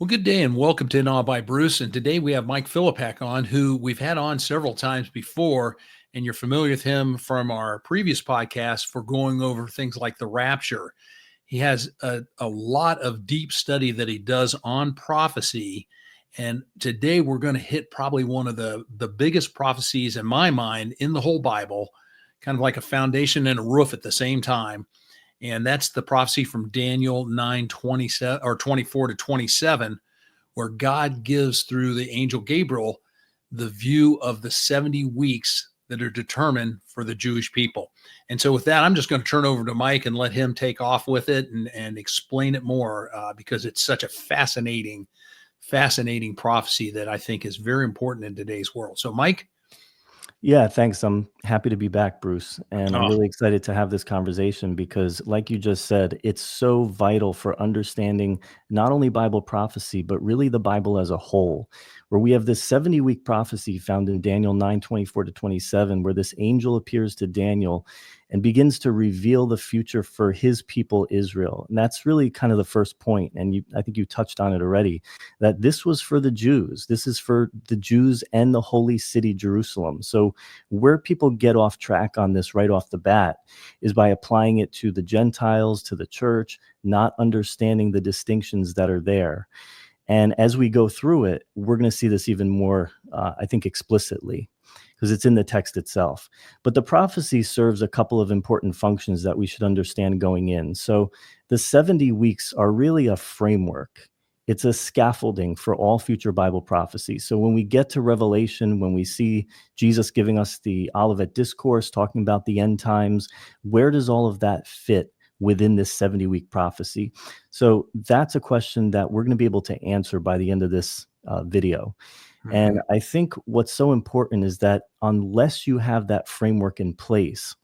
Well, good day and welcome to Awe by Bruce. And today we have Mike Philippak on, who we've had on several times before. And you're familiar with him from our previous podcast for going over things like the rapture. He has a lot of deep study that he does on prophecy. And today we're going to hit probably one of the biggest prophecies in my mind in the whole Bible, kind of like a foundation and a roof at the same time. And that's the prophecy from Daniel 9:27 or 24 to 27, where God gives through the angel Gabriel the view of the 70 weeks that are determined for the Jewish people. And so with that, I'm just going to turn over to Mike and let him take off with it and explain it more because it's such a fascinating prophecy that I think is very important in today's world. So Mike. Yeah, thanks. I'm happy to be back, Bruce. And I'm Oh, really excited to have this conversation because, like you just said, it's so vital for understanding not only Bible prophecy, but really the Bible as a whole, where we have this 70-week prophecy found in Daniel 9:24 to 27, where this angel appears to Daniel and begins to reveal the future for his people, Israel. And that's really kind of the first point. And I think you touched on it already, that this was for the Jews. This is for the Jews and the holy city, Jerusalem. So where people get off track on this right off the bat is by applying it to the Gentiles, to the church, not understanding the distinctions that are there. And as we go through it, we're going to see this even more, I think, explicitly, because it's in the text itself. But the prophecy serves a couple of important functions that we should understand going in. So the 70 weeks are really a framework. It's a scaffolding for all future Bible prophecy. So when we get to Revelation, when we see Jesus giving us the Olivet Discourse, talking about the end times, where does all of that fit within this 70-week prophecy? So that's a question that we're going to be able to answer by the end of this video. mm-hmm. And I think what's so important is that unless you have that framework in place,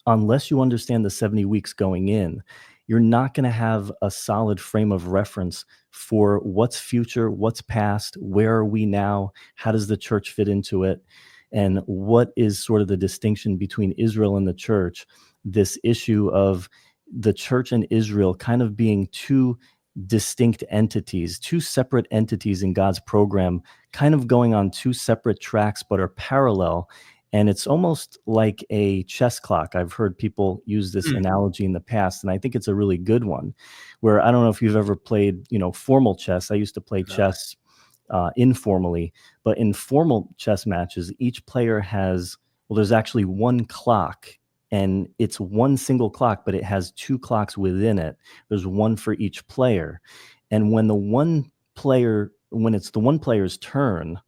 unless you understand the 70 weeks going in, you're not going to have a solid frame of reference for what's future, what's past, where are we now, how does the church fit into it, and what is sort of the distinction between Israel and the church, this issue of the church and Israel kind of being two distinct entities, two separate entities in God's program, kind of going on two separate tracks but are parallel. And it's almost like a chess clock. I've heard people use this analogy in the past, and I think it's a really good one, where I don't know if you've ever played, formal chess. I used to play chess informally, but in formal chess matches, each player there's actually one clock, and it's one single clock, but it has two clocks within it. There's one for each player. And when it's the one player's turn,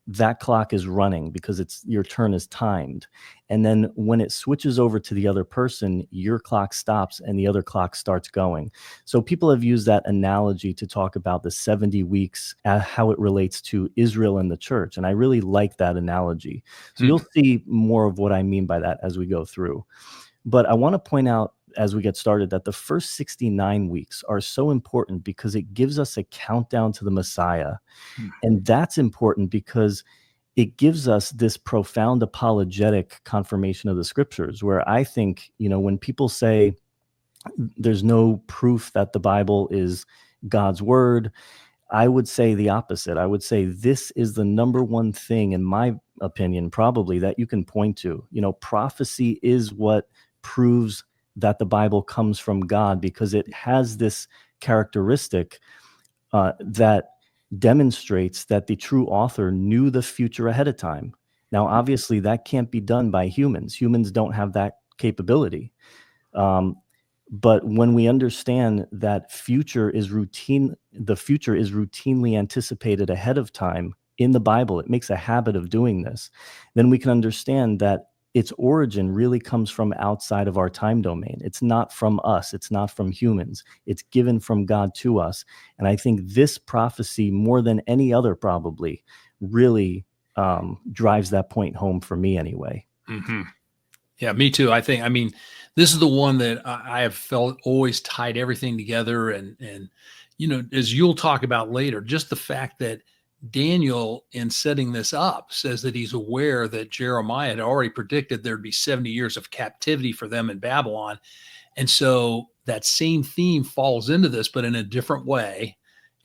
that clock is running because your turn is timed. And then when it switches over to the other person, your clock stops and the other clock starts going. So people have used that analogy to talk about the 70 weeks, how it relates to Israel and the church. And I really like that analogy. So you'll see more of what I mean by that as we go through. But I want to point out as we get started that the first 69 weeks are so important because it gives us a countdown to the Messiah. And that's important because it gives us this profound apologetic confirmation of the scriptures, where I think, when people say there's no proof that the Bible is God's word, I would say the opposite. I would say this is the number one thing, in my opinion, probably, that you can point to. Prophecy is what proves that the Bible comes from God, because it has this characteristic that demonstrates that the true author knew the future ahead of time. Now, obviously, that can't be done by humans. Humans don't have that capability. But when we understand that the future is routinely anticipated ahead of time in the Bible, it makes a habit of doing this, then we can understand that its origin really comes from outside of our time domain. It's not from us. It's not from humans. It's given from God to us. And I think this prophecy, more than any other probably, really drives that point home for me anyway. Mm-hmm. Yeah, me too. I mean, this is the one that I have felt always tied everything together. And, as you'll talk about later, just the fact that Daniel, in setting this up, says that he's aware that Jeremiah had already predicted there'd be 70 years of captivity for them in Babylon. And so that same theme falls into this, but in a different way.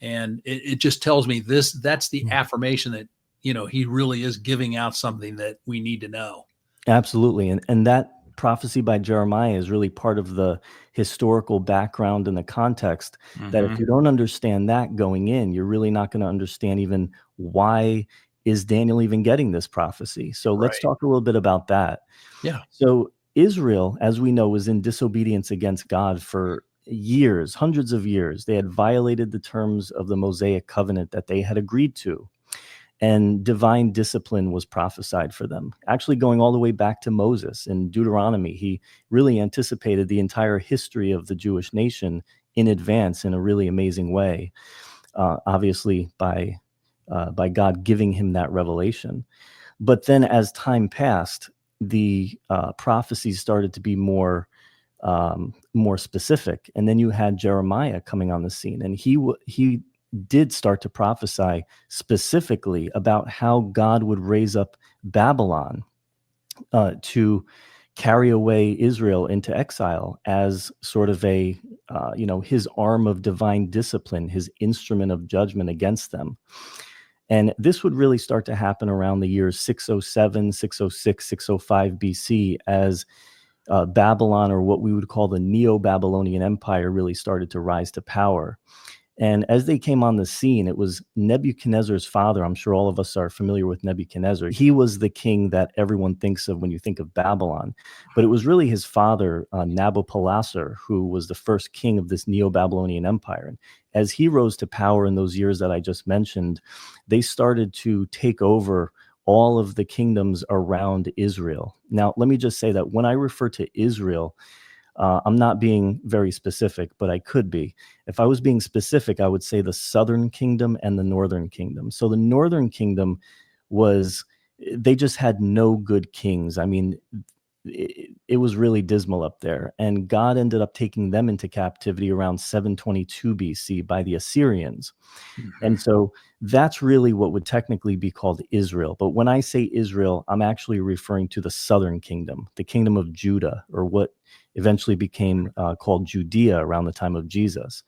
And it just tells me that's the Mm. affirmation that, he really is giving out something that we need to know. Absolutely. And that prophecy by Jeremiah is really part of the historical background and the context, that if Hmm. you don't understand that going in, you're really not going to understand even why is Daniel even getting this prophecy. So let's Right. talk a little bit about that. Yeah. So Israel, as we know, was in disobedience against God for years, hundreds of years. They had violated the terms of the Mosaic covenant that they had agreed to, and divine discipline was prophesied for them. Actually, going all the way back to Moses in Deuteronomy, he really anticipated the entire history of the Jewish nation in advance in a really amazing way, obviously by God giving him that revelation. But then as time passed, the prophecies started to be more specific. And then you had Jeremiah coming on the scene, and he did start to prophesy specifically about how God would raise up Babylon to carry away Israel into exile as sort of his arm of divine discipline, his instrument of judgment against them. And this would really start to happen around the years 607, 606, 605 BC, as Babylon, or what we would call the Neo-Babylonian Empire, really started to rise to power. And as they came on the scene, it was Nebuchadnezzar's father. I'm sure all of us are familiar with Nebuchadnezzar. He was the king that everyone thinks of when you think of Babylon. But it was really his father, Nabopolassar, who was the first king of this Neo-Babylonian Empire. And as he rose to power in those years that I just mentioned, they started to take over all of the kingdoms around Israel. Now, let me just say that when I refer to Israel, I'm not being very specific, but I could be. If I was being specific, I would say the southern kingdom and the northern kingdom. So the northern kingdom was, they just had no good kings. I mean, it was really dismal up there. And God ended up taking them into captivity around 722 BC by the Assyrians. Hmm. And so that's really what would technically be called Israel. But when I say Israel, I'm actually referring to the southern kingdom, the kingdom of Judah, or what eventually became called Judea around the time of Jesus.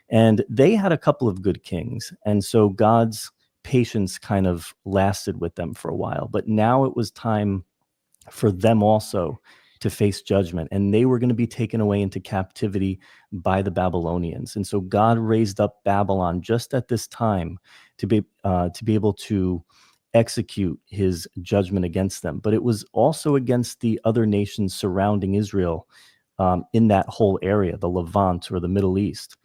And they had a couple of good kings. And so God's patience kind of lasted with them for a while. But now it was time for them also to face judgment, and they were going to be taken away into captivity by the Babylonians. And so God raised up Babylon just at this time to be able to execute his judgment against them. But it was also against the other nations surrounding Israel, in that whole area, the Levant or the Middle East.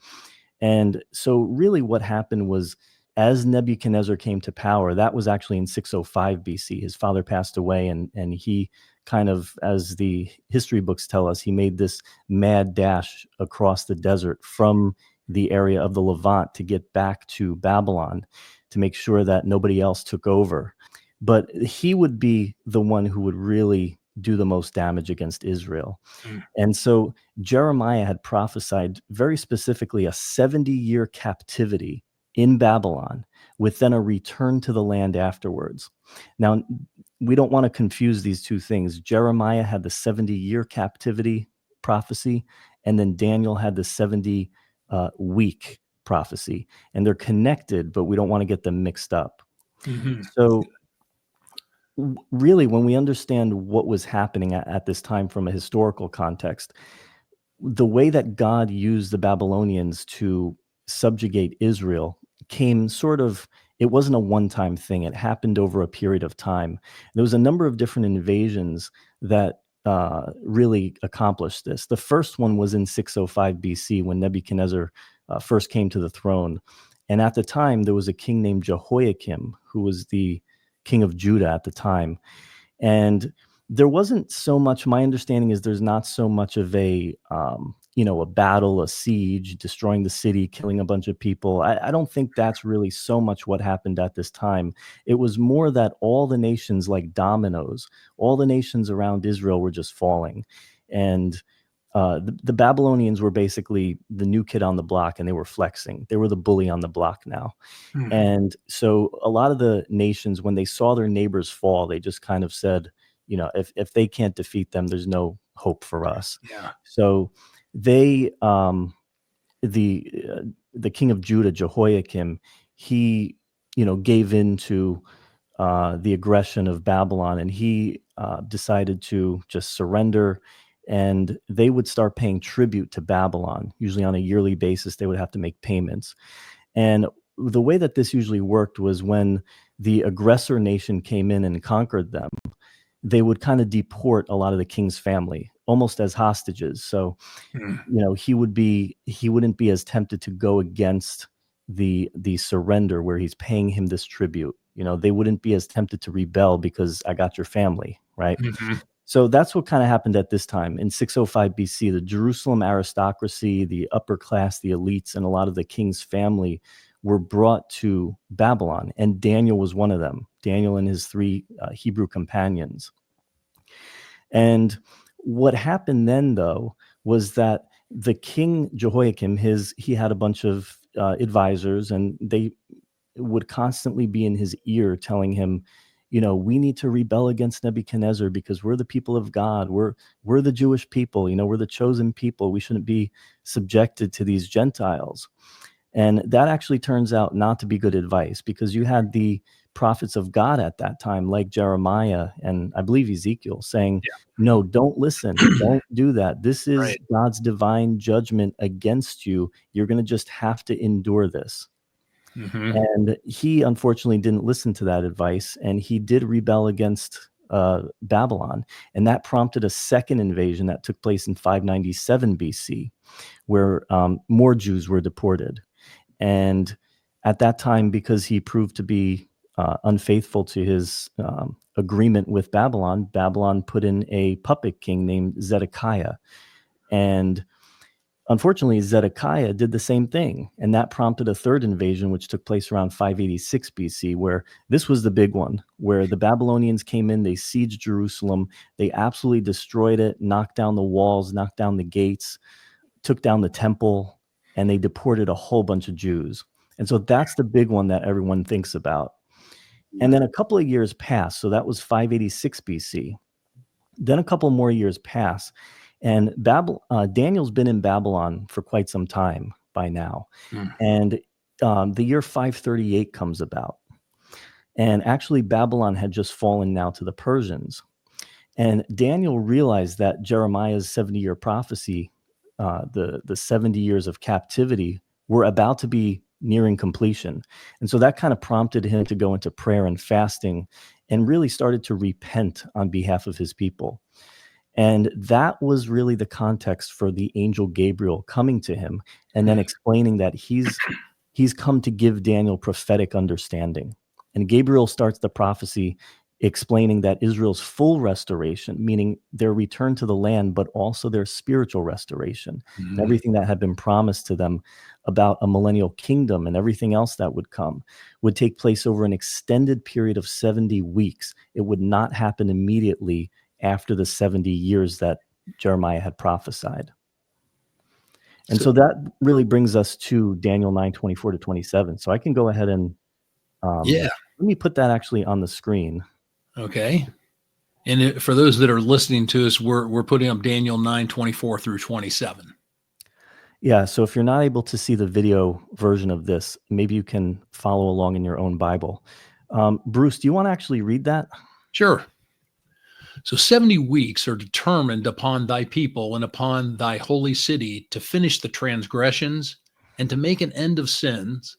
And so, really, what happened was, as Nebuchadnezzar came to power, that was actually in 605 BC. His father passed away, and he kind of, as the history books tell us, he made this mad dash across the desert from the area of the Levant to get back to Babylon to make sure that nobody else took over. But he would be the one who would really do the most damage against Israel. And so Jeremiah had prophesied very specifically a 70-year captivity in Babylon, with then a return to the land afterwards. Now, we don't want to confuse these two things. Jeremiah had the 70-year captivity prophecy, and then Daniel had the 70 week prophecy. And they're connected, but we don't want to get them mixed up. Hmm. So, really, when we understand what was happening at this time from a historical context, the way that God used the Babylonians to subjugate Israel came sort of, it wasn't a one-time thing. It happened over a period of time. There was a number of different invasions that really accomplished this. The first one was in 605 BC, when Nebuchadnezzar first came to the throne. And at the time, there was a king named Jehoiakim, who was the king of Judah at the time. And there wasn't so much, my understanding is there's not so much of a battle, a siege, destroying the city, killing a bunch of people. I don't think that's really so much what happened at this time. It was more that all the nations, like dominoes, all the nations around Israel were just falling. And the Babylonians were basically the new kid on the block, and they were flexing. They were the bully on the block now. Hmm. And so a lot of the nations, when they saw their neighbors fall, they just kind of said, if they can't defeat them, there's no hope for us. Yeah. So they, the the king of Judah, Jehoiakim, he, gave in to the aggression of Babylon, and he decided to just surrender. And they would start paying tribute to Babylon. Usually on a yearly basis, they would have to make payments. And the way that this usually worked was when the aggressor nation came in and conquered them, they would kind of deport a lot of the king's family almost as hostages. So, Mm. he wouldn't be as tempted to go against the surrender where he's paying him this tribute. They wouldn't be as tempted to rebel because I got your family, right? Hmm. So that's what kind of happened at this time. In 605 BC, the Jerusalem aristocracy, the upper class, the elites, and a lot of the king's family were brought to Babylon, and Daniel was one of them. Daniel and his three Hebrew companions. And what happened then, though, was that the king Jehoiakim, he had a bunch of advisors, and they would constantly be in his ear telling him, we need to rebel against Nebuchadnezzar because we're the people of God. We're the Jewish people. We're the chosen people. We shouldn't be subjected to these Gentiles. And that actually turns out not to be good advice, because you had the prophets of God at that time, like Jeremiah and I believe Ezekiel, saying, no, don't listen. Don't do that. This is Right. God's divine judgment against you. You're going to just have to endure this. Hmm. And he unfortunately didn't listen to that advice, and he did rebel against Babylon. And that prompted a second invasion that took place in 597 BC, where more Jews were deported. And at that time, because he proved to be unfaithful to his agreement with Babylon, Babylon put in a puppet king named Zedekiah. And unfortunately, Zedekiah did the same thing, and that prompted a third invasion, which took place around 586 BC, where this was the big one, where the Babylonians came in, they sieged Jerusalem, they absolutely destroyed it, knocked down the walls, knocked down the gates, took down the temple, and they deported a whole bunch of Jews. And so that's the big one that everyone thinks about. And then a couple of years pass, so that was 586 BC. Then a couple more years pass, and Daniel's been in Babylon for quite some time by now. Mm. And the year 538 comes about. And actually, Babylon had just fallen now to the Persians. And Daniel realized that Jeremiah's 70-year prophecy, the 70 years of captivity, were about to be nearing completion. And so that kind of prompted him to go into prayer and fasting and really started to repent on behalf of his people. And that was really the context for the angel Gabriel coming to him and then explaining that he's come to give Daniel prophetic understanding. And Gabriel starts the prophecy explaining that Israel's full restoration, meaning their return to the land, but also their spiritual restoration, and Hmm. everything that had been promised to them about a millennial kingdom and everything else that would come, would take place over an extended period of 70 weeks. It would not happen immediately after the 70 years that Jeremiah had prophesied. And So, so that really brings us to Daniel 9:24 to 27. So I can go ahead and yeah. let me put that actually on the screen. Okay. And for those that are listening to us, we're putting up Daniel 9:24 through 27. Yeah, so if you're not able to see the video version of this, maybe you can follow along in your own Bible. Bruce, do you want to actually read that? Sure. So 70 weeks are determined upon thy people and upon thy holy city to finish the transgressions and to make an end of sins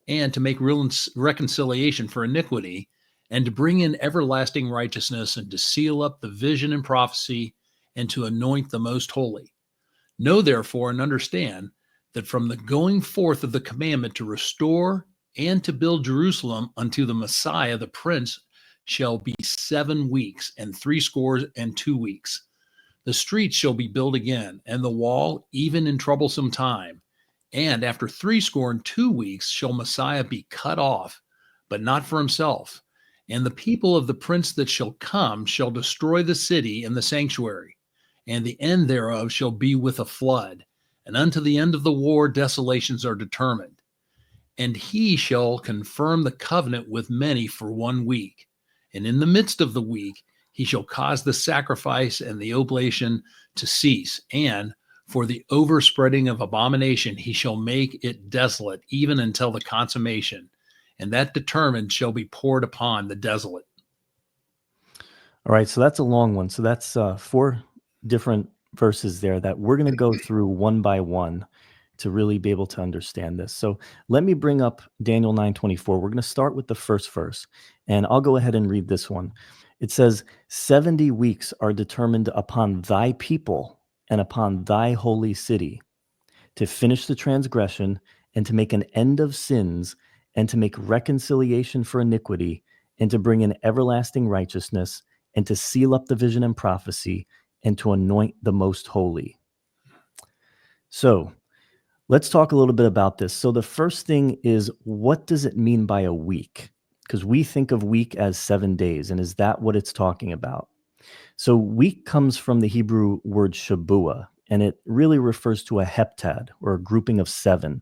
and to make real reconciliation for iniquity and to bring in everlasting righteousness and to seal up the vision and prophecy and to anoint the most holy. Know therefore and understand that from the going forth of the commandment to restore and to build Jerusalem unto the Messiah, the Prince, shall be 7 weeks and 62 weeks. The streets shall be built again, and the wall even in troublesome time. And after 62 weeks shall Messiah be cut off, but not for himself. And the people of the prince that shall come shall destroy the city and the sanctuary, and the end thereof shall be with a flood. And unto the end of the war desolations are determined. And he shall confirm the covenant with many for 1 week. And in the midst of the week, he shall cause the sacrifice and the oblation to cease. And For the overspreading of abomination, he shall make it desolate, even until the consummation. And that determined shall be poured upon the desolate. All right, so that's a long one. So that's 4 different verses there that we're going to go through one by one to really be able to understand this. So let me bring up Daniel 9:24. We're going to start with the first verse, and I'll go ahead and read this one. It says, 70 weeks are determined upon thy people and upon thy holy city, to finish the transgression, and to make an end of sins, and to make reconciliation for iniquity, and to bring in everlasting righteousness, and to seal up the vision and prophecy, and to anoint the most holy. So let's talk a little bit about this. So the first thing is, what does it mean by a week? Because we think of week as 7 days, and is that what it's talking about? So week comes from the Hebrew word shabua, and it really refers to a heptad, or a grouping of 7.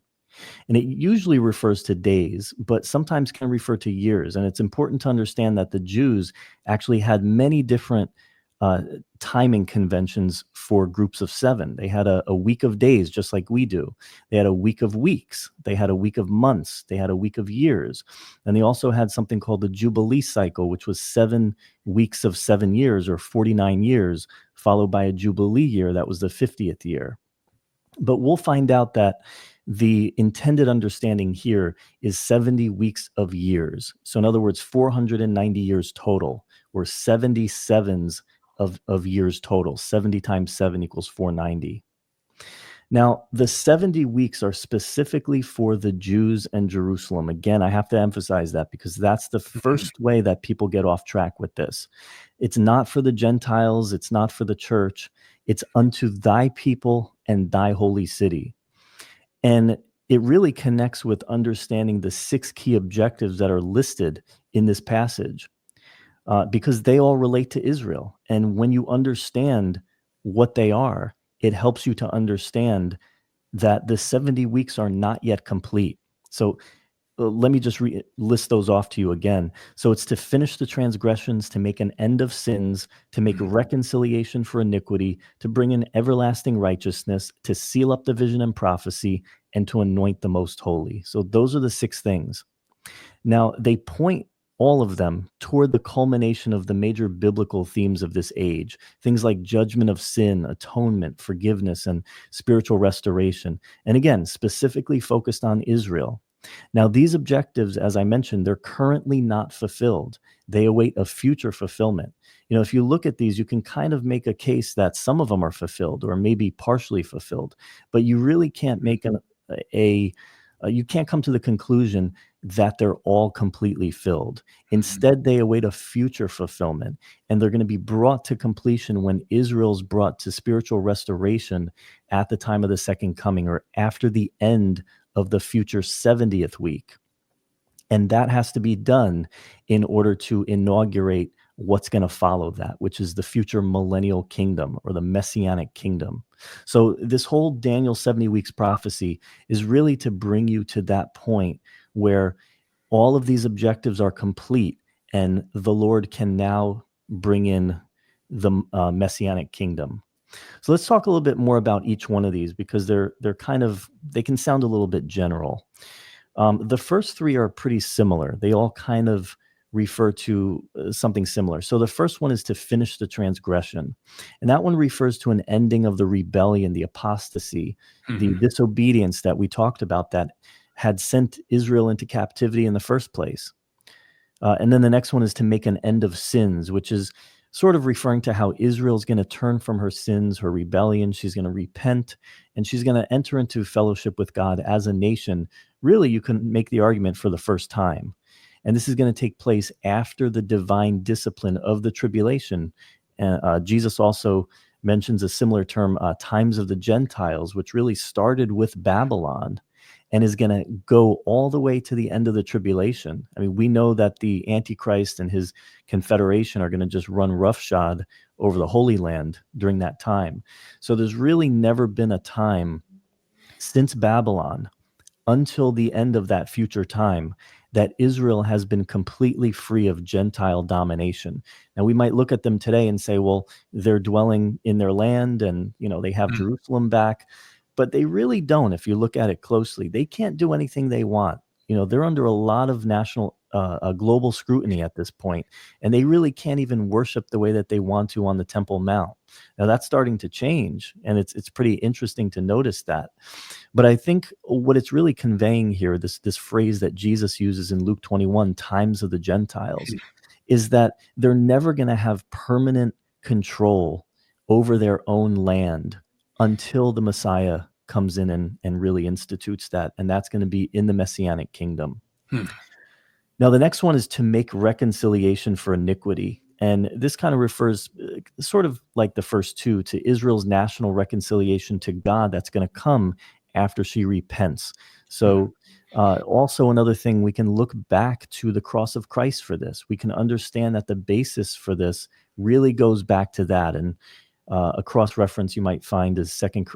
And it usually refers to days, but sometimes can refer to years. And it's important to understand that the Jews actually had many different uh, timing conventions for groups of 7. They had a week of days, just like we do. They had a week of weeks. They had a week of months. They had a week of years. And they also had something called the Jubilee cycle, which was 7 weeks of 7 years, or 49 years, followed by a Jubilee year that was the 50th year. But we'll find out that the intended understanding here is 70 weeks of years. So in other words, 490 years total, or 77s of years total. 70 times 7 equals 490. Now, the 70 weeks are specifically for the Jews and Jerusalem. Again, I have to emphasize that because that's the first way that people get off track with this. It's not for the Gentiles, it's not for the church. It's unto thy people and thy holy city. And it really connects with understanding the 6 key objectives that are listed in this passage, because they all relate to Israel. And when you understand what they are, it helps you to understand that the 70 weeks are not yet complete. So let me just list those off to you again. So it's to finish the transgressions, to make an end of sins, to make reconciliation for iniquity, to bring in everlasting righteousness, to seal up the vision and prophecy, and to anoint the most holy. So those are the 6 things. Now, they point, all of them, toward the culmination of the major biblical themes of this age. Things like judgment of sin, atonement, forgiveness, and spiritual restoration. And again, specifically focused on Israel. Now, these objectives, as I mentioned, they're currently not fulfilled. They await a future fulfillment. If you look at these, you can kind of make a case that some of them are fulfilled, or maybe partially fulfilled, but you really can't make you can't come to the conclusion that they're all completely filled. Instead, they await a future fulfillment, and they're going to be brought to completion when Israel's brought to spiritual restoration at the time of the second coming, or after the end of the future 70th week. And that has to be done in order to inaugurate what's going to follow that, which is the future millennial kingdom, or the Messianic kingdom. So this whole Daniel 70 weeks prophecy is really to bring you to that point where all of these objectives are complete, and the Lord can now bring in the Messianic kingdom. So let's talk a little bit more about each one of these, because they can sound a little bit general. The first 3 are pretty similar. They all kind of refer to something similar. So the first one is to finish the transgression. And that one refers to an ending of the rebellion, the apostasy, the disobedience that we talked about that had sent Israel into captivity in the first place. And then the next one is to make an end of sins, which is sort of referring to how Israel's going to turn from her sins, her rebellion. She's going to repent, and she's going to enter into fellowship with God as a nation. Really, you can make the argument, for the first time. And this is going to take place after the divine discipline of the tribulation. Jesus also mentions a similar term, times of the Gentiles, which really started with Babylon and is going to go all the way to the end of the tribulation. I mean, we know that the Antichrist and his confederation are going to just run roughshod over the Holy Land during that time. So there's really never been a time since Babylon until the end of that future time, that Israel has been completely free of Gentile domination. Now, we might look at them today and say, well, they're dwelling in their land and, they have Mm. Jerusalem back, but they really don't. If you look at it closely, they can't do anything they want. They're under a lot of global scrutiny at this point, and they really can't even worship the way that they want to on the Temple Mount. Now that's starting to change, and it's pretty interesting to notice that. But I think what it's really conveying here, this phrase that Jesus uses in Luke 21, times of the Gentiles, is that they're never going to have permanent control over their own land until the Messiah comes in and really institutes that. And that's going to be in the Messianic kingdom. Hmm. Now, the next one is to make reconciliation for iniquity. And this kind of refers, sort of like the first two, to Israel's national reconciliation to God that's going to come after she repents. So, also another thing, we can look back to the cross of Christ for this. We can understand that the basis for this really goes back to that. And a cross reference you might find is Second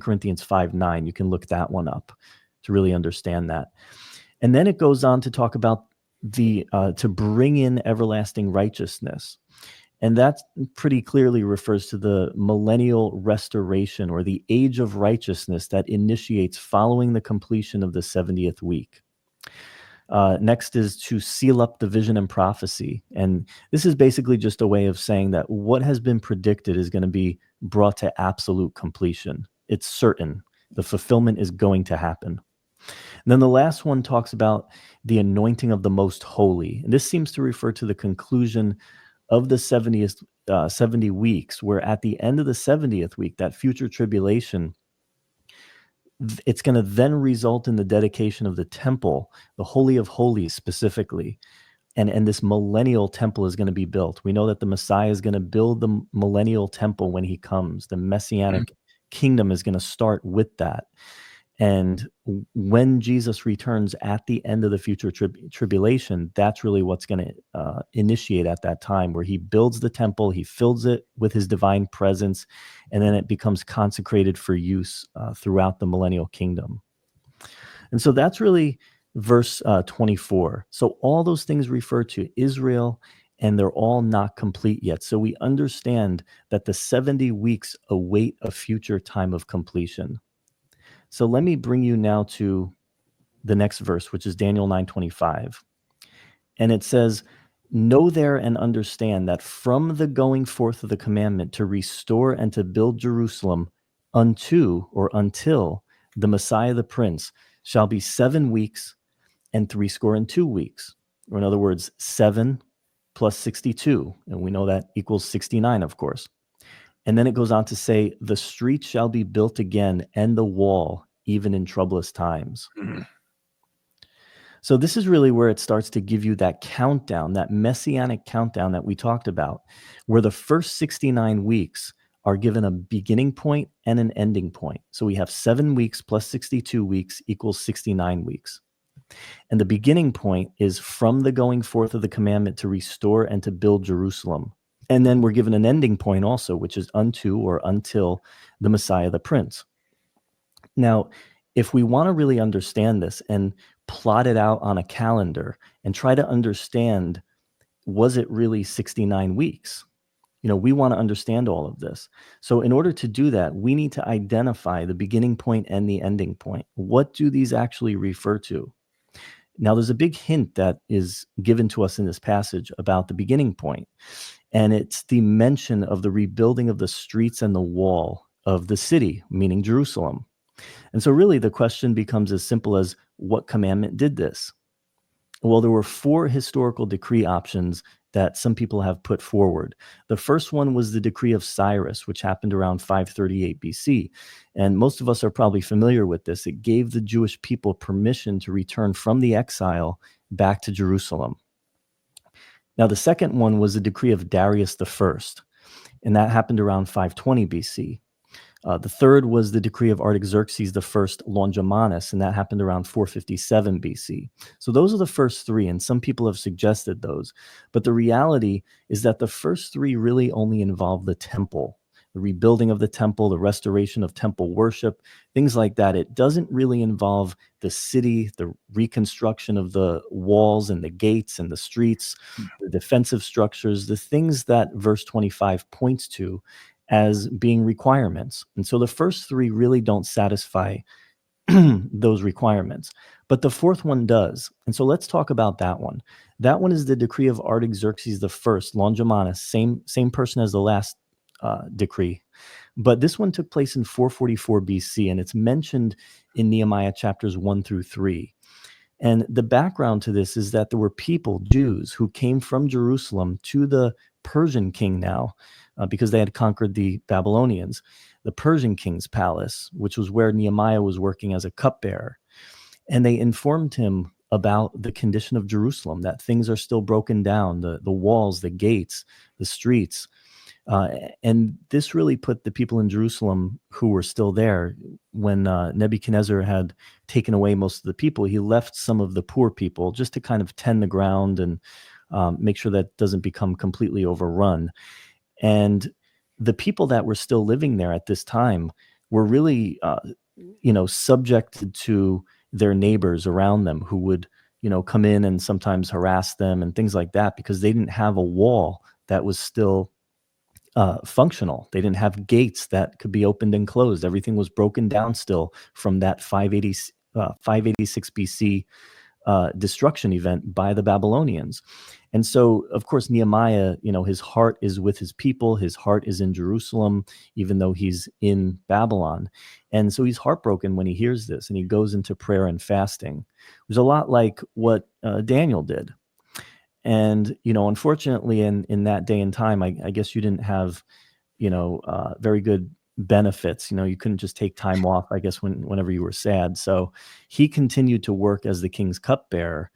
Corinthians 5:9. You can look that one up to really understand that. And then it goes on to talk about to bring in everlasting righteousness. And that pretty clearly refers to the millennial restoration, or the age of righteousness that initiates following the completion of the 70th week. Next is to seal up the vision and prophecy. And this is basically just a way of saying that what has been predicted is going to be brought to absolute completion. It's certain. The fulfillment is going to happen. And then the last one talks about the anointing of the most holy. And this seems to refer to the conclusion of the 70 weeks, where at the end of the 70th week, that future tribulation, it's going to then result in the dedication of the temple, the Holy of Holies specifically. And this millennial temple is going to be built. We know that the Messiah is going to build the millennial temple when he comes. The Messianic kingdom is going to start with that. And when Jesus returns at the end of the future tribulation, that's really what's going to initiate at that time, where he builds the temple, he fills it with his divine presence, and then it becomes consecrated for use throughout the millennial kingdom. And so that's really verse 24. So all those things refer to Israel, and they're all not complete yet. So we understand that the 70 weeks await a future time of completion. So let me bring you now to the next verse, which is Daniel 9:25. And it says, "Know there and understand that from the going forth of the commandment to restore and to build Jerusalem until the Messiah the Prince shall be 7 weeks and 62 weeks." Or in other words, 7 plus 62. And we know that equals 69, of course. And then it goes on to say, "The street shall be built again, and the wall, even in troublous times." So this is really where it starts to give you that countdown, that messianic countdown that we talked about, where the first 69 weeks are given a beginning point and an ending point. So we have 7 weeks plus 62 weeks equals 69 weeks. And the beginning point is from the going forth of the commandment to restore and to build Jerusalem. And then we're given an ending point also, which is until the Messiah the Prince. Now, if we want to really understand this and plot it out on a calendar and try to understand, was it really 69 weeks? We want to understand all of this. So in order to do that, we need to identify the beginning point and the ending point. What do these actually refer to? Now, there's a big hint that is given to us in this passage about the beginning point, and it's the mention of the rebuilding of the streets and the wall of the city, meaning Jerusalem. And so really the question becomes as simple as, what commandment did this? Well, there were 4 historical decree options that some people have put forward. The first one was the decree of Cyrus, which happened around 538 BC. And most of us are probably familiar with this. It gave the Jewish people permission to return from the exile back to Jerusalem. Now, the second one was the decree of Darius I, and that happened around 520 BC. The third was the decree of Artaxerxes I Longimanus, and that happened around 457 BC. So those are the first 3, and some people have suggested those. But the reality is that the first 3 really only involve the temple. the rebuilding of the temple, the restoration of temple worship, things like that. It doesn't really involve the city, the reconstruction of the walls and the gates and the streets, the defensive structures, the things that verse 25 points to as being requirements. And so the first three really don't satisfy those requirements. But the fourth one does. And so let's talk about that one. That one is the decree of Artaxerxes the First, Longimanus, same person as the last decree. But this one took place in 444 BC, and it's mentioned in Nehemiah chapters 1 through 3. And the background to this is that there were people, Jews, who came from Jerusalem to the Persian king now, because they had conquered the Babylonians, the Persian king's palace, which was where Nehemiah was working as a cupbearer. And they informed him about the condition of Jerusalem, that things are still broken down, the walls, the gates, the streets. And this really put the people in Jerusalem who were still there. When Nebuchadnezzar had taken away most of the people, he left some of the poor people just to kind of tend the ground and make sure that doesn't become completely overrun. And the people that were still living there at this time were really, subjected to their neighbors around them who would, come in and sometimes harass them and things like that, because they didn't have a wall that was still functional. They didn't have gates that could be opened and closed. Everything was broken down still from that 586 BC destruction event by the Babylonians. And so, of course, Nehemiah, his heart is with his people. His heart is in Jerusalem, even though he's in Babylon. And so he's heartbroken when he hears this, and he goes into prayer and fasting. It was a lot like what Daniel did. And, unfortunately, in that day and time, I guess you didn't have, very good benefits. You couldn't just take time off, I guess, whenever you were sad. So he continued to work as the king's cupbearer.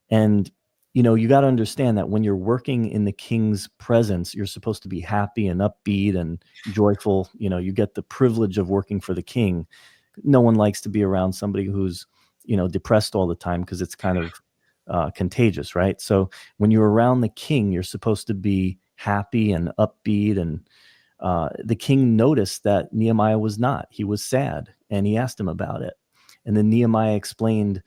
And, you got to understand that when you're working in the king's presence, you're supposed to be happy and upbeat and joyful. You get the privilege of working for the king. No one likes to be around somebody who's, depressed all the time, because it's kind of contagious, right? So when you're around the king, you're supposed to be happy and upbeat. And the king noticed that Nehemiah was not. He was sad, and he asked him about it. And then Nehemiah explained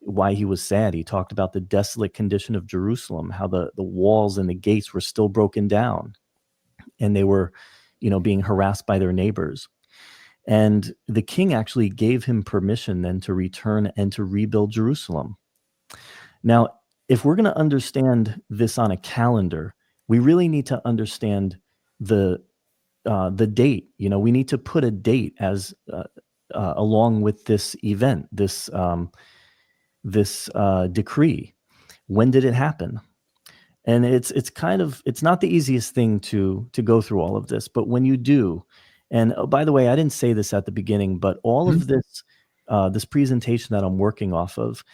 why he was sad. He talked about the desolate condition of Jerusalem, how the walls and the gates were still broken down, and they were, being harassed by their neighbors. And the king actually gave him permission then to return and to rebuild Jerusalem. Now, if we're going to understand this on a calendar, we really need to understand the date. We need to put a date as along with this event, this decree. When did it happen? And it's not the easiest thing to go through all of this, but when you do, and by the way, I didn't say this at the beginning, but all of this presentation that I'm working off of,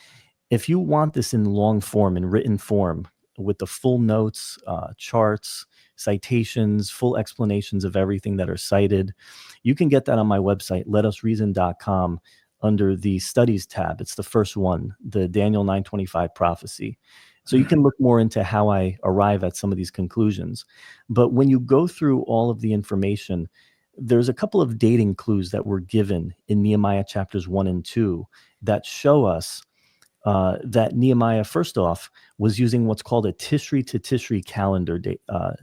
if you want this in long form, in written form, with the full notes, charts, citations, full explanations of everything that are cited, you can get that on my website, letusreason.com, under the studies tab. It's the first one, the Daniel 9:25 prophecy. So you can look more into how I arrive at some of these conclusions. But when you go through all of the information, there's a couple of dating clues that were given in Nehemiah chapters 1 and 2 that show us that Nehemiah, first off, was using what's called a Tishri to Tishri calendar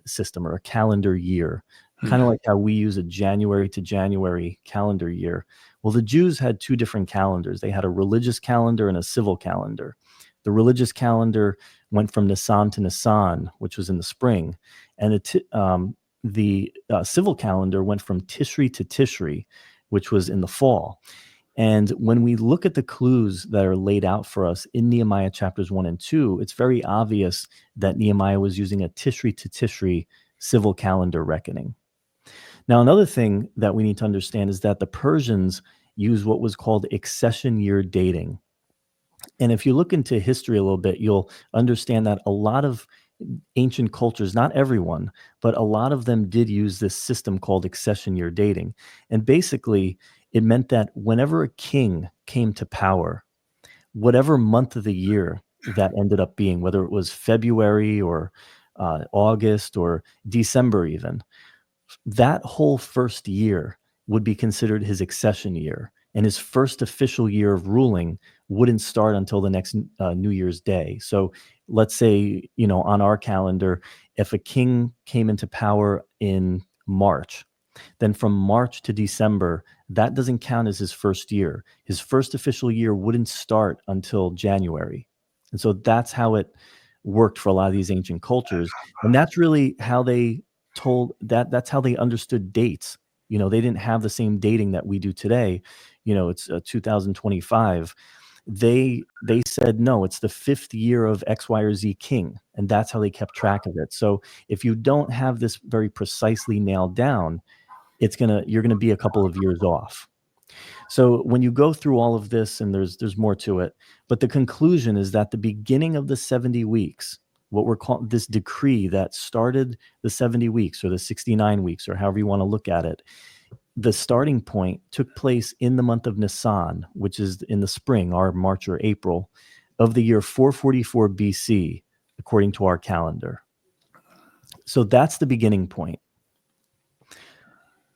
system, or a calendar year, kind of like how we use a January to January calendar year. Well, the Jews had two different calendars. They had a religious calendar and a civil calendar. The religious calendar went from Nisan to Nisan, which was in the spring, and the civil calendar went from Tishri to Tishri, which was in the fall. And when we look at the clues that are laid out for us in Nehemiah chapters 1 and 2, it's very obvious that Nehemiah was using a Tishri to Tishri civil calendar reckoning. Now, another thing that we need to understand is that the Persians use what was called accession year dating. And if you look into history a little bit, you'll understand that a lot of ancient cultures, not everyone, but a lot of them did use this system called accession year dating. And basically, it meant that whenever a king came to power, whatever month of the year that ended up being, whether it was February or August or December even, That whole first year would be considered his accession year, and his first official year of ruling wouldn't start until the next New Year's Day. So let's say, on our calendar, if a king came into power in March, then from March to December, that doesn't count as his first year. His first official year wouldn't start until January. And so that's how it worked for a lot of these ancient cultures. And that's really how they that's how they understood dates. They didn't have the same dating that we do today. It's 2025. They said, no, it's the fifth year of X, Y, or Z king. And that's how they kept track of it. So if you don't have this very precisely nailed down, you're gonna be a couple of years off. So when you go through all of this, and there's more to it, but the conclusion is that the beginning of the 70 weeks, what we're calling this decree that started the 70 weeks or the 69 weeks or however you want to look at it, the starting point took place in the month of Nisan, which is in the spring, our March or April, of the year 444 BC, according to our calendar. So that's the beginning point.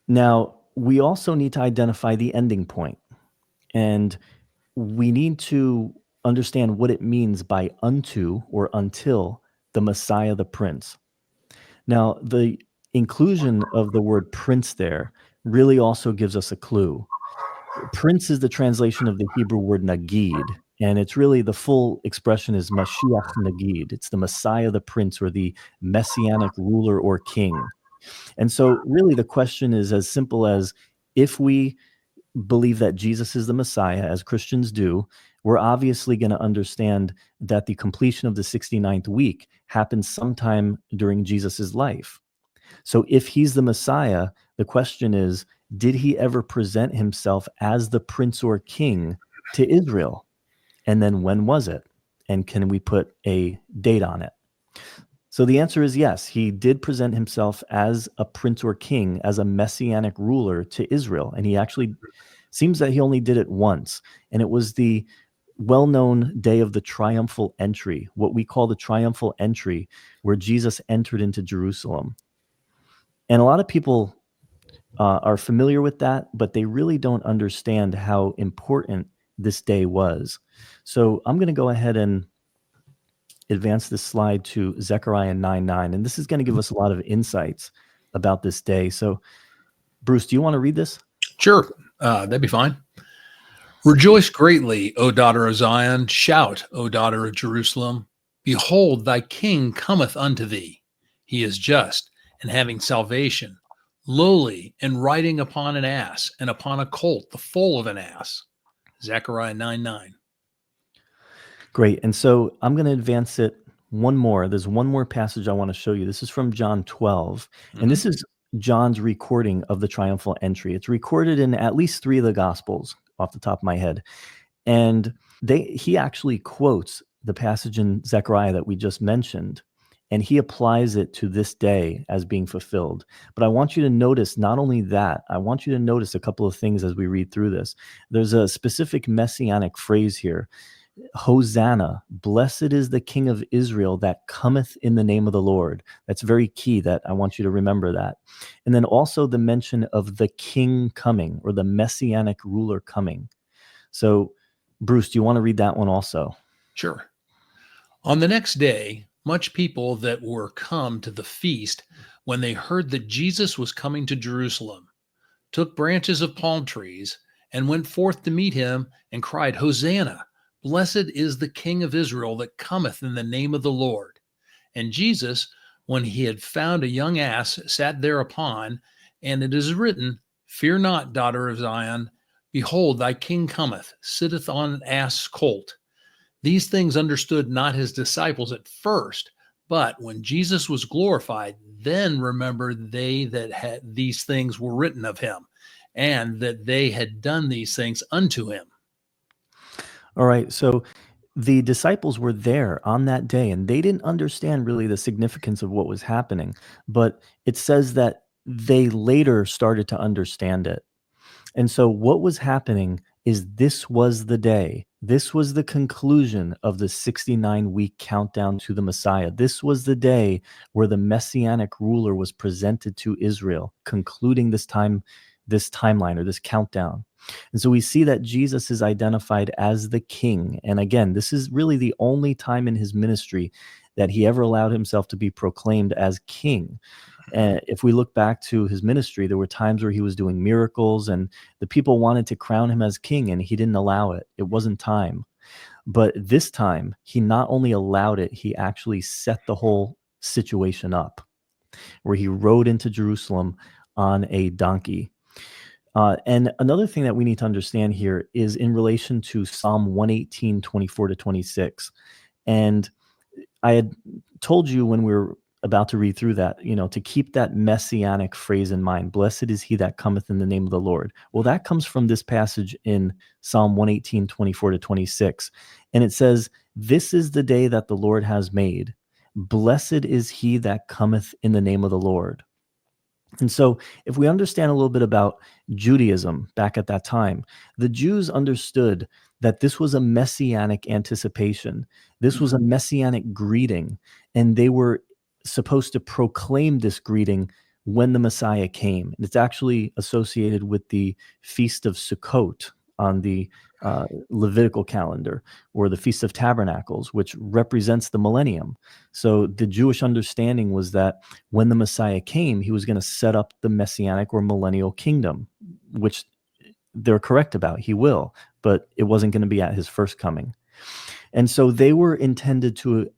Now, we also need to identify the ending point, and we need to understand what it means by unto or until the Messiah, the Prince. Now, the inclusion of the word prince there really also gives us a clue. Prince is the translation of the Hebrew word nagid, and it's really the full expression is Mashiach nagid. It's the Messiah, the Prince, or the Messianic ruler or king. And so really the question is as simple as, if we believe that Jesus is the Messiah, as Christians do, we're obviously going to understand that the completion of the 69th week happens sometime during Jesus's life. So if he's the Messiah, the question is, did he ever present himself as the prince or king to Israel? And then when was it? And can we put a date on it? So the answer is yes, he did present himself as a prince or king, as a messianic ruler to Israel. And he actually seems that he only did it once. And it was the well-known day of the triumphal entry, what we call the triumphal entry, where Jesus entered into Jerusalem. And a lot of people are familiar with that, but they really don't understand how important this day was. So I'm going to go ahead and advance this slide to Zechariah 9:9, and this is going to give us a lot of insights about this day. So, Bruce, do you want to read this? Sure, that'd be fine. Rejoice greatly, O daughter of Zion. Shout, O daughter of Jerusalem. Behold, thy king cometh unto thee. He is just and having salvation, lowly and riding upon an ass, and upon a colt, the foal of an ass. Zechariah 9:9. Great. And so I'm going to advance it one more. There's one more passage I want to show you. This is from John 12. And this is John's recording of the triumphal entry. It's recorded in at least 3 of the Gospels off the top of my head. And he actually quotes the passage in Zechariah that we just mentioned, and he applies it to this day as being fulfilled. But I want you to notice not only that, I want you to notice a couple of things as we read through this. There's a specific messianic phrase here. Hosanna, blessed is the King of Israel that cometh in the name of the Lord. That's very key, that I want you to remember that. And then also the mention of the king coming, or the messianic ruler coming. So, Bruce, do you want to read that one also? Sure. On the next day, much people that were come to the feast, when they heard that Jesus was coming to Jerusalem, took branches of palm trees and went forth to meet him and cried, Hosanna! Blessed is the King of Israel that cometh in the name of the Lord. And Jesus, when he had found a young ass, sat thereupon, and it is written, Fear not, daughter of Zion. Behold, thy king cometh, sitteth on an ass colt. These things understood not his disciples at first, but when Jesus was glorified, then remembered they that had these things were written of him, and that they had done these things unto him. All right. So the disciples were there on that day, and they didn't understand really the significance of what was happening. But it says that they later started to understand it. And so what was happening is this was the day. This was the conclusion of the 69-week countdown to the Messiah. This was the day where the Messianic ruler was presented to Israel, concluding this timeline or this countdown. And so we see that Jesus is identified as the king. And again, this is really the only time in his ministry that he ever allowed himself to be proclaimed as king. And if we look back to his ministry, there were times where he was doing miracles and the people wanted to crown him as king and he didn't allow it. It wasn't time. But this time, he not only allowed it, he actually set the whole situation up, where he rode into Jerusalem on a donkey. And another thing that we need to understand here is in relation to Psalm 118, 24 to 26. And I had told you when we were about to read through that, to keep that messianic phrase in mind. Blessed is he that cometh in the name of the Lord. Well, that comes from this passage in Psalm 118, 24 to 26. And it says, this is the day that the Lord has made. Blessed is he that cometh in the name of the Lord. And so, if we understand a little bit about Judaism back at that time, the Jews understood that this was a messianic anticipation. This was a messianic greeting, and they were supposed to proclaim this greeting when the Messiah came. And it's actually associated with the Feast of Sukkot on the Levitical calendar, or the Feast of Tabernacles, which represents the millennium. So the Jewish understanding was that when the Messiah came, he was going to set up the messianic or millennial kingdom, which they're correct about. He will, but it wasn't going to be at his first coming. And so they were intended to,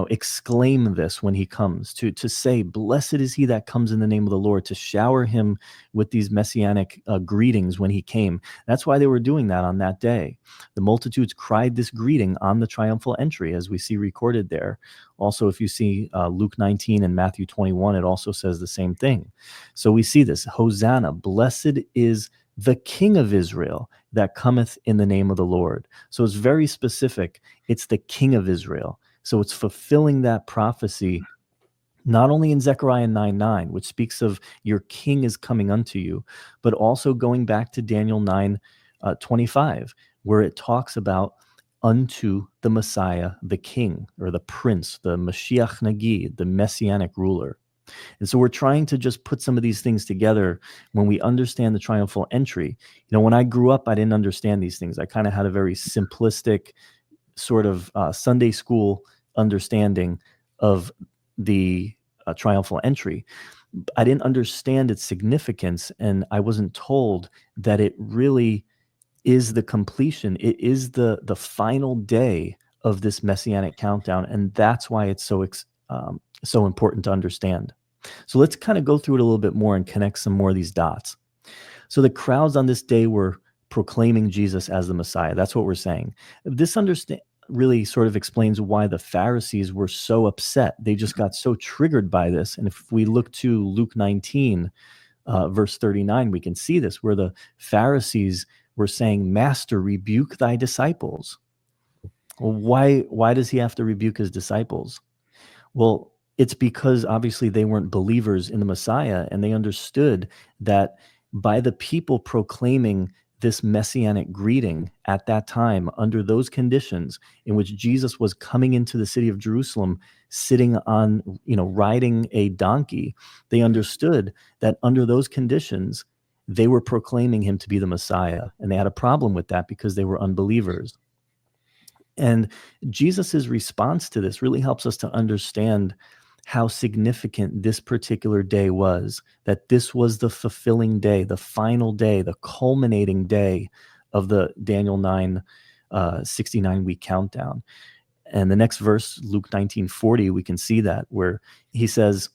exclaim this when he comes, to say, blessed is he that comes in the name of the Lord, to shower him with these messianic greetings when he came. That's why they were doing that on that day. The multitudes cried this greeting on the triumphal entry, as we see recorded there. Also, if you see Luke 19 and Matthew 21, it also says the same thing. So we see this, Hosanna, blessed is the King of Israel that cometh in the name of the Lord. So it's very specific. It's the King of Israel. So it's fulfilling that prophecy, not only in Zechariah 9:9, which speaks of your king is coming unto you, but also going back to Daniel 9:25, where it talks about unto the Messiah, the king, or the prince, the Mashiach Nagid, the messianic ruler. And so we're trying to just put some of these things together when we understand the triumphal entry. When I grew up, I didn't understand these things. I kind of had a very simplistic sort of Sunday school understanding of the triumphal entry. I didn't understand its significance, and I wasn't told that it really is the completion. It is the final day of this messianic countdown, and that's why it's so important to understand. So let's kind of go through it a little bit more and connect some more of these dots. So the crowds on this day were proclaiming Jesus as the Messiah. That's what we're saying. This really sort of explains why the Pharisees were so upset. They just got so triggered by this. And if we look to Luke 19, verse 39, we can see this, where the Pharisees were saying, Master, rebuke thy disciples. Well, why does he have to rebuke his disciples? Well, it's because obviously they weren't believers in the Messiah, and they understood that by the people proclaiming this messianic greeting at that time, under those conditions in which Jesus was coming into the city of Jerusalem, sitting on, riding a donkey, they understood that under those conditions, they were proclaiming him to be the Messiah. And they had a problem with that because they were unbelievers. And Jesus's response to this really helps us to understand how significant this particular day was, that this was the fulfilling day, the final day, the culminating day of the Daniel 9 69-week countdown. And the next verse, Luke 19:40, we can see that, where he says,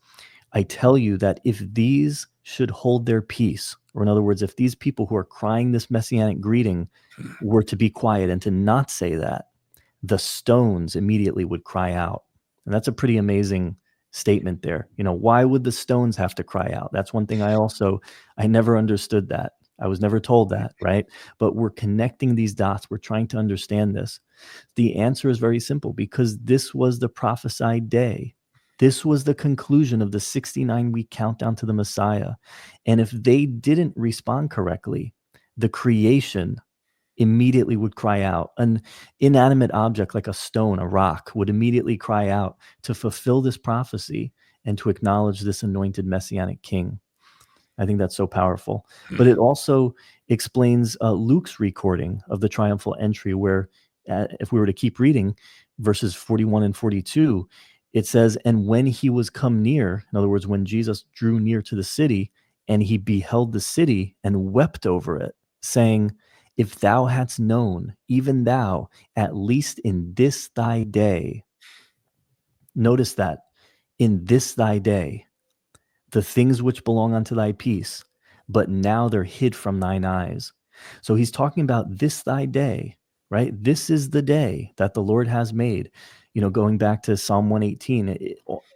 I tell you that if these should hold their peace, or in other words, if these people who are crying this messianic greeting were to be quiet and to not say that, the stones immediately would cry out. And that's a pretty amazing statement there. Why would the stones have to cry out? That's one thing I never understood that. I was never told that, right? But we're connecting these dots. We're trying to understand this. The answer is very simple, because this was the prophesied day. This was the conclusion of the 69-week countdown to the Messiah. And if they didn't respond correctly, the creation immediately would cry out. An inanimate object like a stone, a rock, would immediately cry out to fulfill this prophecy and to acknowledge this anointed messianic king. I think that's so powerful. But it also explains Luke's recording of the triumphal entry, where if we were to keep reading verses 41 and 42, it says, "And when he was come near," in other words, when Jesus drew near to the city, "and he beheld the city and wept over it, saying, If thou hadst known, even thou, at least in this thy day," notice that, in this thy day, "the things which belong unto thy peace, but now they're hid from thine eyes." So he's talking about this thy day, right? This is the day that the Lord has made. Going back to Psalm 118,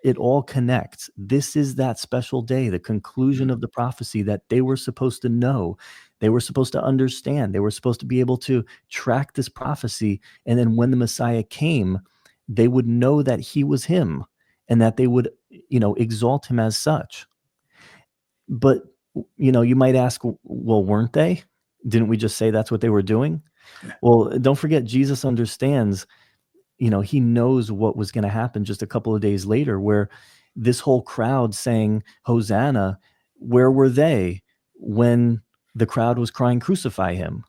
it all connects. This is that special day, the conclusion of the prophecy that they were supposed to know. They were supposed to understand. They were supposed to be able to track this prophecy. And then when the Messiah came, they would know that he was him and that they would, exalt him as such. But, you might ask, well, weren't they? Didn't we just say that's what they were doing? Well, don't forget, Jesus understands, he knows what was going to happen just a couple of days later, where this whole crowd saying, Hosanna, where were they when the crowd was crying, crucify him?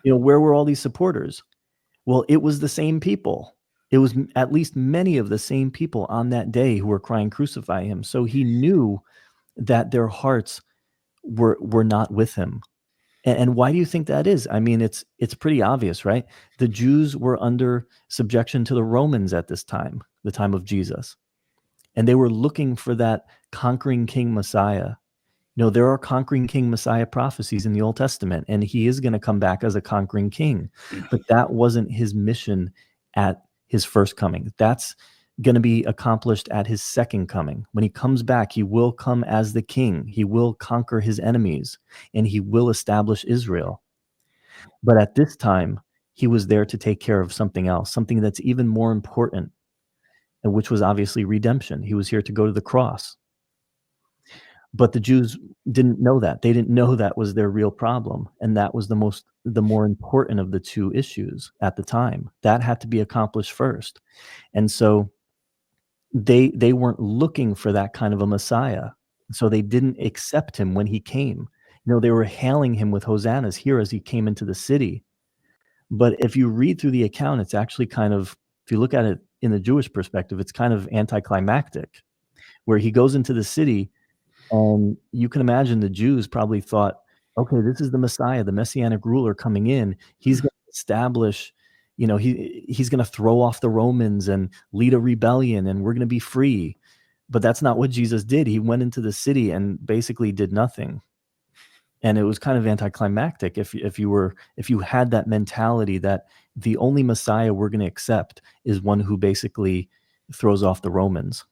Where were all these supporters? Well, it was the same people. It was at least many of the same people on that day who were crying, crucify him. So he knew that their hearts were not with him. And why do you think that is? I mean, it's pretty obvious, right? The Jews were under subjection to the Romans at this time, the time of Jesus, and they were looking for that conquering king Messiah. There are conquering king Messiah prophecies in the Old Testament, and he is going to come back as a conquering king. But that wasn't his mission at his first coming. That's going to be accomplished at his second coming. When he comes back, he will come as the king. He will conquer his enemies, and he will establish Israel. But at this time, he was there to take care of something else, something that's even more important, and which was obviously redemption. He was here to go to the cross. But the Jews didn't know that. They didn't know that was their real problem, and that was the more important of the two issues at the time. That had to be accomplished first. And so they weren't looking for that kind of a Messiah. So they didn't accept him when he came. They were hailing him with hosannas here as he came into the city. But if you read through the account, it's actually kind of, if you look at it in the Jewish perspective, it's kind of anticlimactic, where he goes into the city. You can imagine the Jews probably thought, okay, this is the Messiah, the Messianic ruler coming in. He's going to establish, he's going to throw off the Romans and lead a rebellion, and we're going to be free. But that's not what Jesus did. He went into the city and basically did nothing. And it was kind of anticlimactic if you had that mentality that the only Messiah we're going to accept is one who basically throws off the Romans.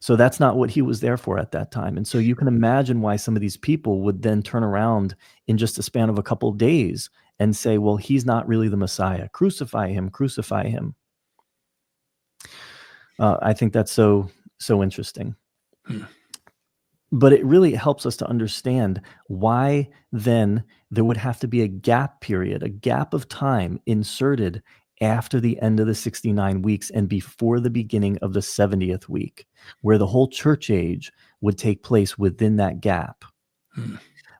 So that's not what he was there for at that time. And so you can imagine why some of these people would then turn around in just a span of a couple of days and say, well, he's not really the Messiah. Crucify him, crucify him. I think that's so interesting. But it really helps us to understand why then there would have to be a gap period, a gap of time inserted after the end of the 69 weeks and before the beginning of the 70th week, where the whole church age would take place within that gap.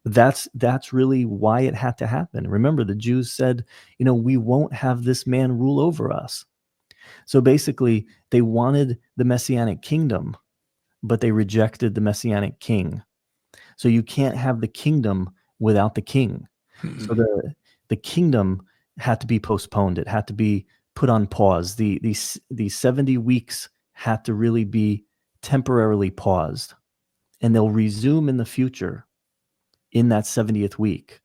That's really why it had to happen. Remember, the Jews said, we won't have this man rule over us. So basically, they wanted the Messianic kingdom, but they rejected the Messianic king. So you can't have the kingdom without the king. So the kingdom had to be postponed. It had to be put on pause. The 70 weeks had to really be temporarily paused, and they'll resume in the future in that 70th week.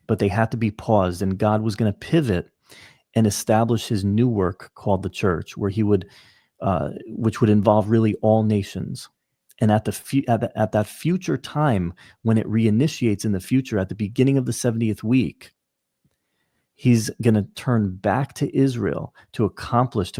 But they had to be paused, and God was going to pivot and establish his new work called the church, where he would, which would involve really all nations. And at that future time, when it reinitiates in the future, at the beginning of the 70th week, He's going to turn back to Israel to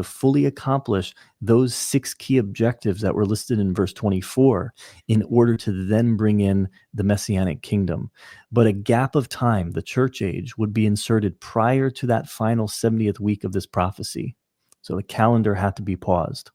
fully accomplish those 6 key objectives that were listed in verse 24 in order to then bring in the Messianic kingdom. But a gap of time, the church age, would be inserted prior to that final 70th week of this prophecy. So the calendar had to be paused.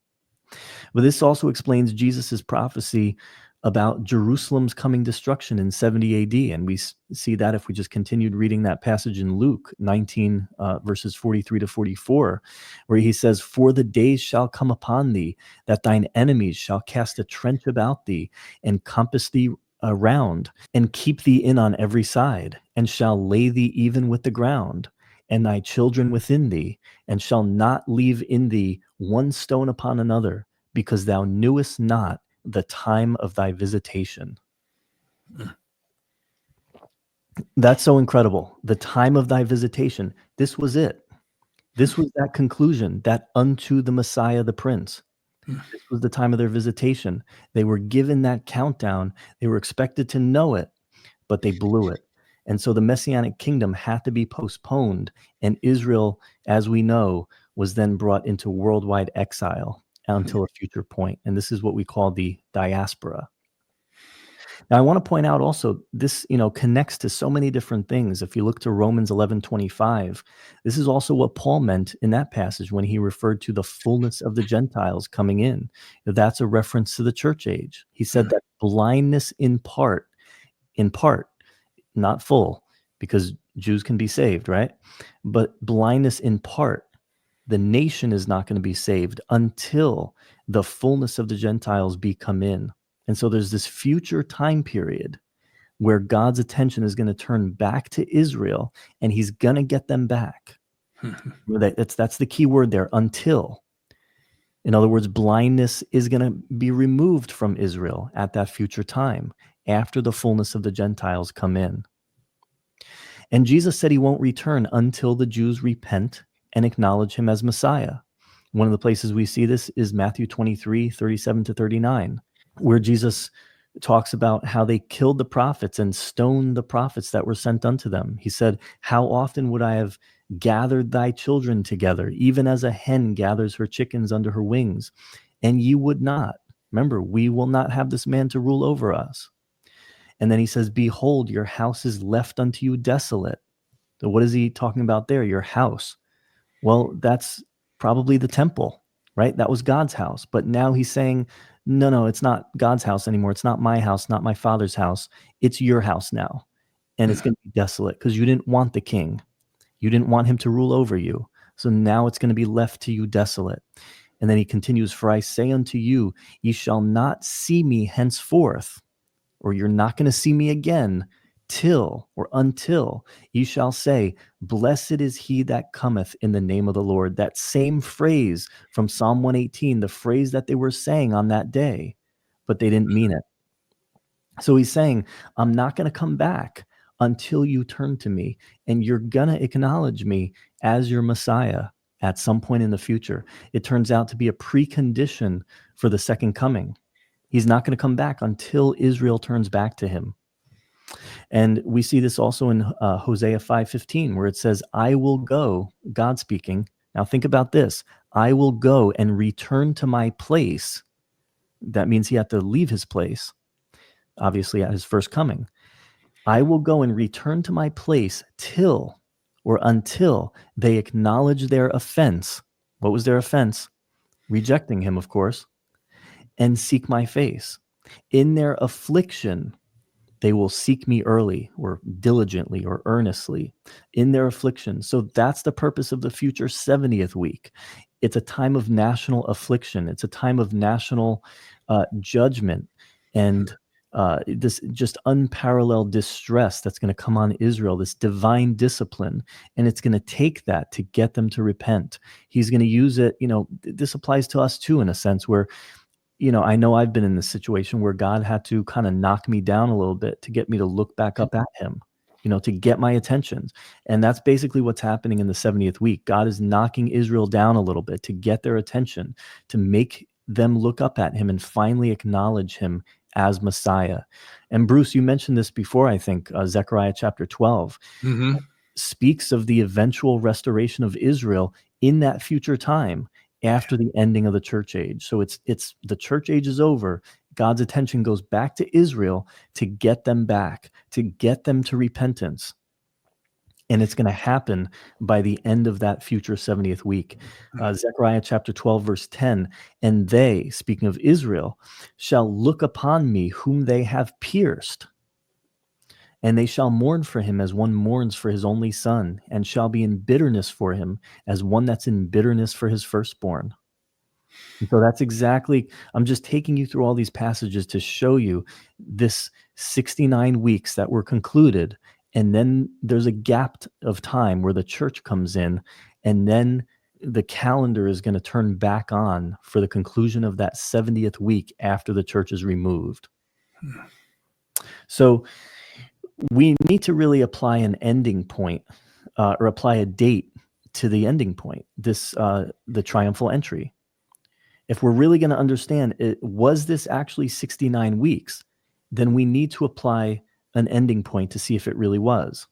But this also explains Jesus's prophecy about Jerusalem's coming destruction in 70 AD. And we see that if we just continued reading that passage in Luke 19, verses 43 to 44, where he says, "For the days shall come upon thee, that thine enemies shall cast a trench about thee, and compass thee around, and keep thee in on every side, and shall lay thee even with the ground, and thy children within thee, and shall not leave in thee one stone upon another, because thou knewest not the time of thy visitation." That's so incredible. The time of thy visitation. This was it. This was that conclusion, that unto the Messiah, the Prince. This was the time of their visitation. They were given that countdown. They were expected to know it, but they blew it. And so the Messianic kingdom had to be postponed. And Israel, as we know, was then brought into worldwide exile until a future point. And this is what we call the diaspora. Now, I want to point out also, this, connects to so many different things. If you look to Romans 11:25, this is also what Paul meant in that passage when he referred to the fullness of the Gentiles coming in. That's a reference to the church age. He said that blindness in part, not full, because Jews can be saved, right? But blindness in part, the nation is not going to be saved until the fullness of the Gentiles be come in. And so there's this future time period where God's attention is going to turn back to Israel, and he's going to get them back. That's the key word there, until. In other words, blindness is going to be removed from Israel at that future time, after the fullness of the Gentiles come in. And Jesus said he won't return until the Jews repent and acknowledge him as Messiah. One of the places we see this is Matthew 23:37 to 39. Where Jesus talks about how they killed the prophets and stoned the prophets that were sent unto them. He said, "How often would I have gathered thy children together, even as a hen gathers her chickens under her wings, and ye would not." Remember, we will not have this man to rule over us. And then he says, "Behold, your house is left unto you desolate." So what is he talking about there? Your house. Well, that's probably the temple, right? That was God's house. But now he's saying, no, it's not God's house anymore. It's not my house, not my Father's house. It's your house now. And it's going to be desolate because you didn't want the king. You didn't want him to rule over you. So now it's going to be left to you desolate. And then he continues, "For I say unto you, ye shall not see me henceforth," or you're not going to see me again, "till," or until, "ye shall say, Blessed is he that cometh in the name of the Lord." That same phrase from Psalm 118, the phrase that they were saying on that day, but they didn't mean it. So he's saying, I'm not going to come back until you turn to me, and you're going to acknowledge me as your Messiah at some point in the future. It turns out to be a precondition for the second coming. He's not going to come back until Israel turns back to him. And we see this also in Hosea 5:15, where it says, "I will go," God speaking. Now think about this. "I will go and return to my place." That means he had to leave his place, obviously at his first coming. "I will go and return to my place till," or until, "they acknowledge their offense." What was their offense? Rejecting him, of course. "And seek my face. In their affliction, they will seek me early," or diligently, or earnestly, in their affliction. So that's the purpose of the future 70th week. It's a time of national affliction. It's a time of national judgment, and this just unparalleled distress that's going to come on Israel, this divine discipline. And it's going to take that to get them to repent. He's going to use it. This applies to us too, in a sense, where I know I've been in this situation where God had to kind of knock me down a little bit to get me to look back up at him, to get my attention. And that's basically what's happening in the 70th week. God is knocking Israel down a little bit to get their attention, to make them look up at him and finally acknowledge him as Messiah. And Bruce, you mentioned this before, I think, Zechariah chapter 12. Mm-hmm. speaks of the eventual restoration of Israel in that future time after the ending of the church age. So it's the church age is over. God's attention goes back to Israel to get them back, to get them to repentance. And it's going to happen by the end of that future 70th week. Zechariah chapter 12, verse 10, and they, speaking of Israel, shall look upon me whom they have pierced, and they shall mourn for him as one mourns for his only son, and shall be in bitterness for him as one that's in bitterness for his firstborn. And so that's exactly, I'm just taking you through all these passages to show you this 69 weeks that were concluded. And then there's a gap of time where the church comes in, and then the calendar is going to turn back on for the conclusion of that 70th week after the church is removed. So we need to really apply an ending point or apply a date to the ending point, the triumphal entry. If we're really going to understand, was this actually 69 weeks, then we need to apply an ending point to see if it really was.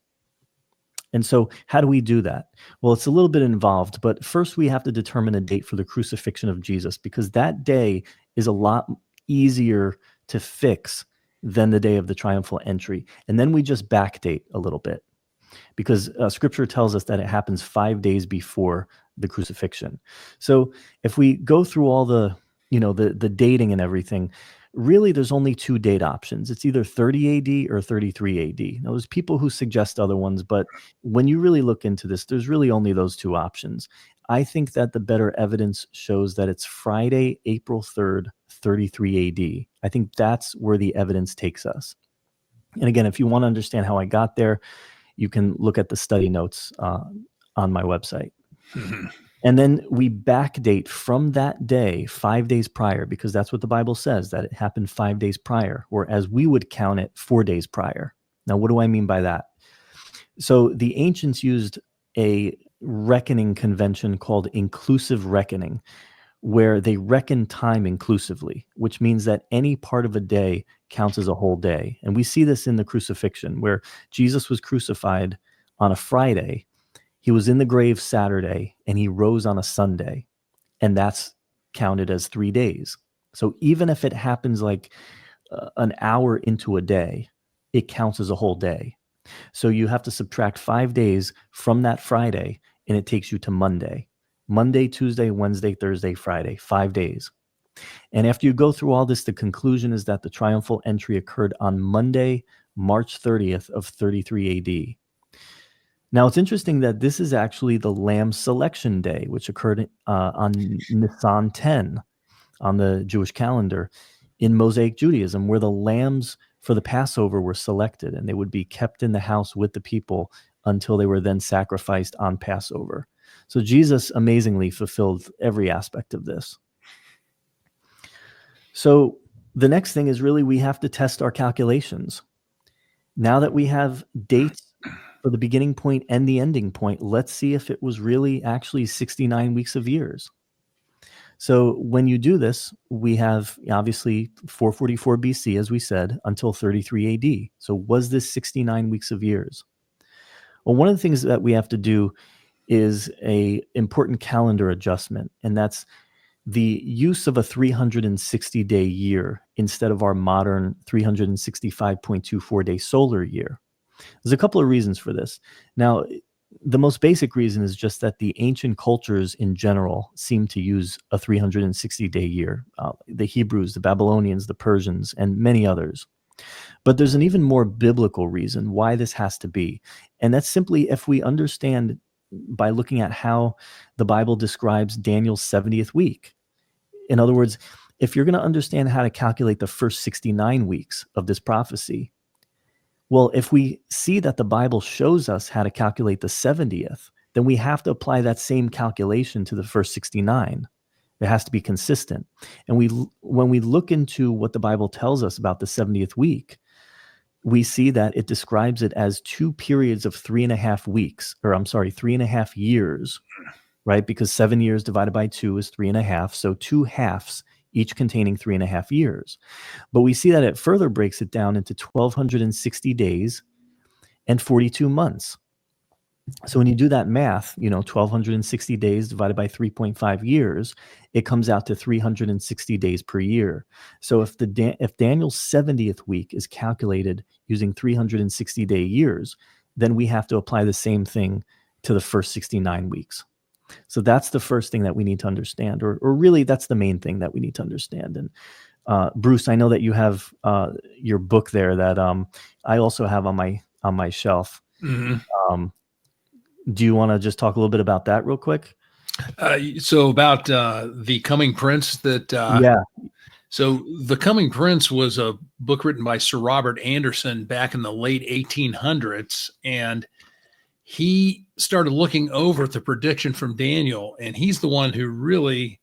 And so how do we do that? Well, it's a little bit involved, but first we have to determine a date for the crucifixion of Jesus, because that day is a lot easier to fix than the day of the triumphal entry. And then we just backdate a little bit, because scripture tells us that it happens 5 days before the crucifixion. So if we go through all the dating and everything, really there's only two date options. It's either 30 AD or 33 AD. Now, there's people who suggest other ones, but when you really look into this, there's really only those two options. I think that the better evidence shows that it's Friday, April 3rd, 33 AD. I think that's where the evidence takes us. And again, if you want to understand how I got there, you can look at the study notes on my website. Mm-hmm. And then we backdate from that day 5 days prior, because that's what the Bible says, that it happened 5 days prior, or as we would count it, 4 days prior. Now, what do I mean by that? So the ancients used a reckoning convention called inclusive reckoning, where they reckon time inclusively, which means that any part of a day counts as a whole day. And we see this in the crucifixion, where Jesus was crucified on a Friday, he was in the grave Saturday, and he rose on a Sunday, and that's counted as 3 days. So even if it happens like an hour into a day, it counts as a whole day. So you have to subtract 5 days from that Friday, and it takes you to Monday. Monday, Tuesday, Wednesday, Thursday, Friday, 5 days. And after you go through all this, the conclusion is that the triumphal entry occurred on Monday, March 30th of 33 AD. Now, it's interesting that this is actually the Lamb Selection Day, which occurred on Nisan 10 on the Jewish calendar in Mosaic Judaism, where the lambs for the Passover were selected, and they would be kept in the house with the people until they were then sacrificed on Passover. So Jesus amazingly fulfilled every aspect of this. So the next thing is really we have to test our calculations. Now that we have dates for the beginning point and the ending point, let's see if it was really actually 69 weeks of years. So when you do this, we have obviously 444 BC, as we said, until 33 AD. So was this 69 weeks of years? Well, one of the things that we have to do is a important calendar adjustment, and that's the use of a 360-day year instead of our modern 365.24-day solar year. There's a couple of reasons for this. Now, the most basic reason is just that the ancient cultures in general seem to use a 360-day year. The Hebrews, the Babylonians, the Persians, and many others. But there's an even more biblical reason why this has to be. And that's simply if we understand by looking at how the Bible describes Daniel's 70th week. In other words, if you're going to understand how to calculate the first 69 weeks of this prophecy, well, if we see that the Bible shows us how to calculate the 70th, then we have to apply that same calculation to the first 69. It has to be consistent. And when we look into what the Bible tells us about the 70th week, we see that it describes it as 2 periods of 3.5 weeks, 3.5 years, right? Because 7 years divided by 2 is 3.5. So 2 halves, each containing 3.5 years. But we see that it further breaks it down into 1,260 days and 42 months. So when you do that math, 1,260 days divided by 3.5 years, it comes out to 360 days per year. So if Daniel's 70th week is calculated using 360-day years, then we have to apply the same thing to the first 69 weeks. So that's the first thing that we need to understand, or really that's the main thing that we need to understand. And Bruce, I know that you have your book there that I also have on my shelf. Mm-hmm. Do you want to just talk a little bit about that real quick? So about the Coming Prince that Yeah. So The Coming Prince was a book written by Sir Robert Anderson back in the late 1800s, and he started looking over at the prediction from Daniel, and he's the one who really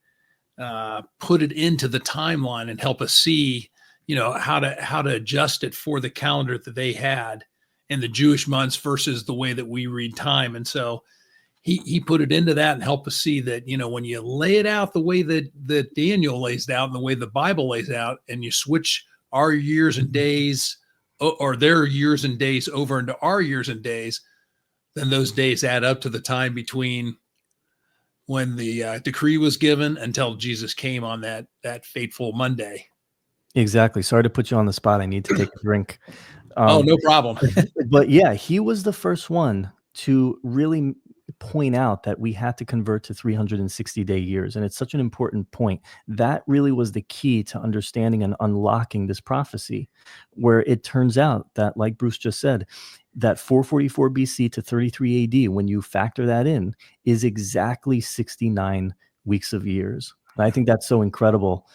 put it into the timeline and help us see, how to adjust it for the calendar that they had and the Jewish months versus the way that we read time. And so he put it into that and helped us see that, when you lay it out the way that Daniel lays it out and the way the Bible lays out, and you switch our years and days or their years and days over into our years and days, then those days add up to the time between when the decree was given until Jesus came on that fateful Monday. Exactly. Sorry to put you on the spot. I need to take a drink. Oh, no problem. But yeah, he was the first one to really point out that we had to convert to 360-day years. And it's such an important point. That really was the key to understanding and unlocking this prophecy, where it turns out that, like Bruce just said, that 444 BC to 33 AD, when you factor that in, is exactly 69 weeks of years. And I think that's so incredible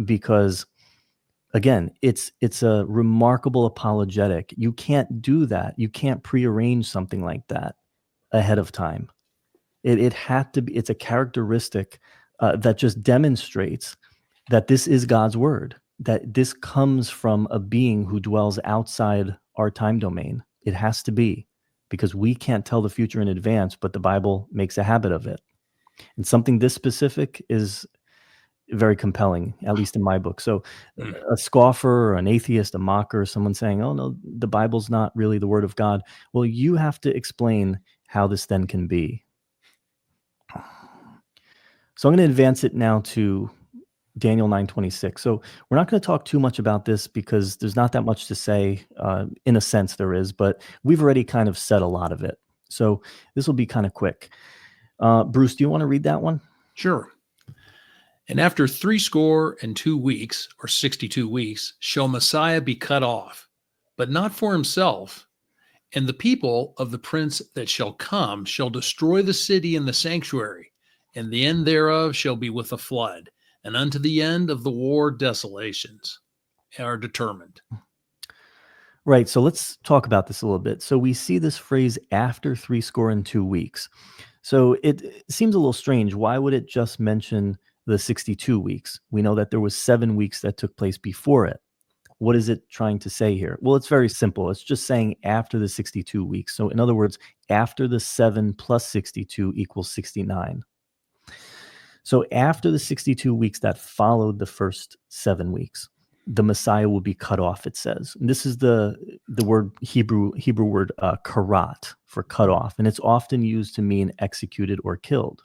because, again, it's a remarkable apologetic. You can't do that. You can't prearrange something like that ahead of time. It had to be. It's a characteristic that just demonstrates that this is God's word, that this comes from a being who dwells outside our time domain. It has to be, because we can't tell the future in advance, but the Bible makes a habit of it. And something this specific is very compelling, at least in my book. So a scoffer or an atheist, a mocker, someone saying, oh no, the Bible's not really the word of God. Well, you have to explain how this then can be. So I'm going to advance it now to Daniel 9:26. So we're not going to talk too much about this because there's not that much to say. In a sense, there is, but we've already kind of said a lot of it. So this will be kind of quick. Bruce, do you want to read that one? Sure. And after 62 weeks, or 62 weeks, shall Messiah be cut off, but not for himself. And the people of the prince that shall come shall destroy the city and the sanctuary, and the end thereof shall be with a flood, and unto the end of the war desolations are determined. Right. So let's talk about this a little bit. So we see this phrase after 62 weeks. So it seems a little strange. Why would it just mention the 62 weeks? We know that there was 7 weeks that took place before it. What is it trying to say here? Well, it's very simple. It's just saying after the 62 weeks. So in other words, after the 7 plus 62 equals 69. So after the 62 weeks that followed the first 7 weeks, the Messiah will be cut off, it says. And this is the word Hebrew word karat, for cut off, and it's often used to mean executed or killed.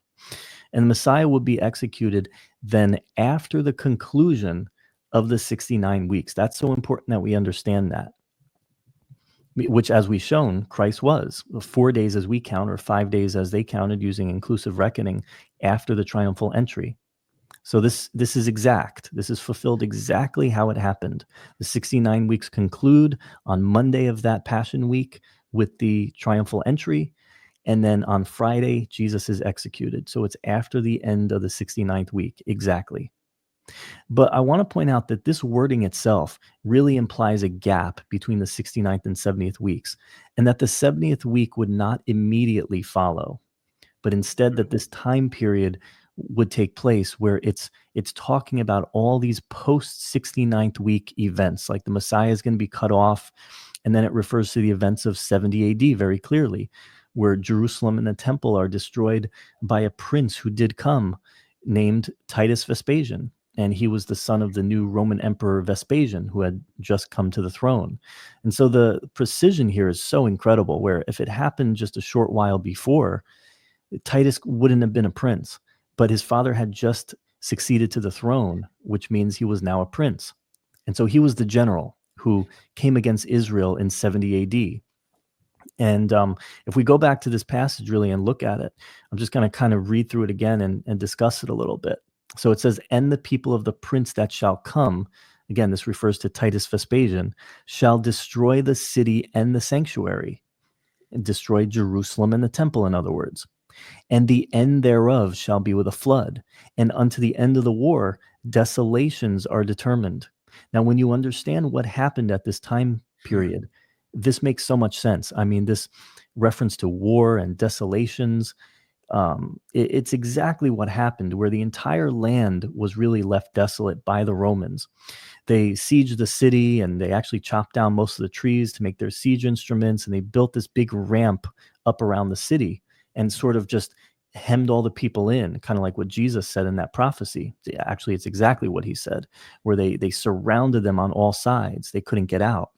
And the Messiah will be executed then after the conclusion of the 69 weeks. That's so important that we understand that. Which, as we've shown, Christ was 4 days as we count, or 5 days as they counted using inclusive reckoning, after the triumphal entry. So this is exact. This is fulfilled exactly how it happened. The 69 weeks conclude on Monday of that Passion Week with the triumphal entry. And then on Friday, Jesus is executed. So it's after the end of the 69th week, exactly. But I want to point out that this wording itself really implies a gap between the 69th and 70th weeks, and that the 70th week would not immediately follow, but instead that this time period would take place where it's talking about all these post 69th week events, like the Messiah is going to be cut off, and then it refers to the events of 70 AD very clearly, where Jerusalem and the temple are destroyed by a prince who did come, named Titus Vespasian. and he was the son of the new Roman Emperor Vespasian, who had just come to the throne. And so the precision here is so incredible, where if it happened just a short while before, Titus wouldn't have been a prince, but his father had just succeeded to the throne, which means he was now a prince. And so he was the general who came against Israel in 70 AD. And if we go back to this passage really and look at it, I'm just going to kind of read through it again and discuss it a little bit. So it says, and the people of the prince that shall come, again, this refers to Titus Vespasian, shall destroy the city and the sanctuary, and destroy Jerusalem and the temple, in other words. And the end thereof shall be with a flood, and unto the end of the war, desolations are determined. Now, when you understand what happened at this time period, this makes so much sense. I mean, this reference to war and desolations, it's exactly what happened, where the entire land was really left desolate by the Romans. They sieged the city, and they actually chopped down most of the trees to make their siege instruments, and they built this big ramp up around the city and sort of just hemmed all the people in, kind of like what Jesus said in that prophecy. Actually, it's exactly what he said, where they surrounded them on all sides. They couldn't get out.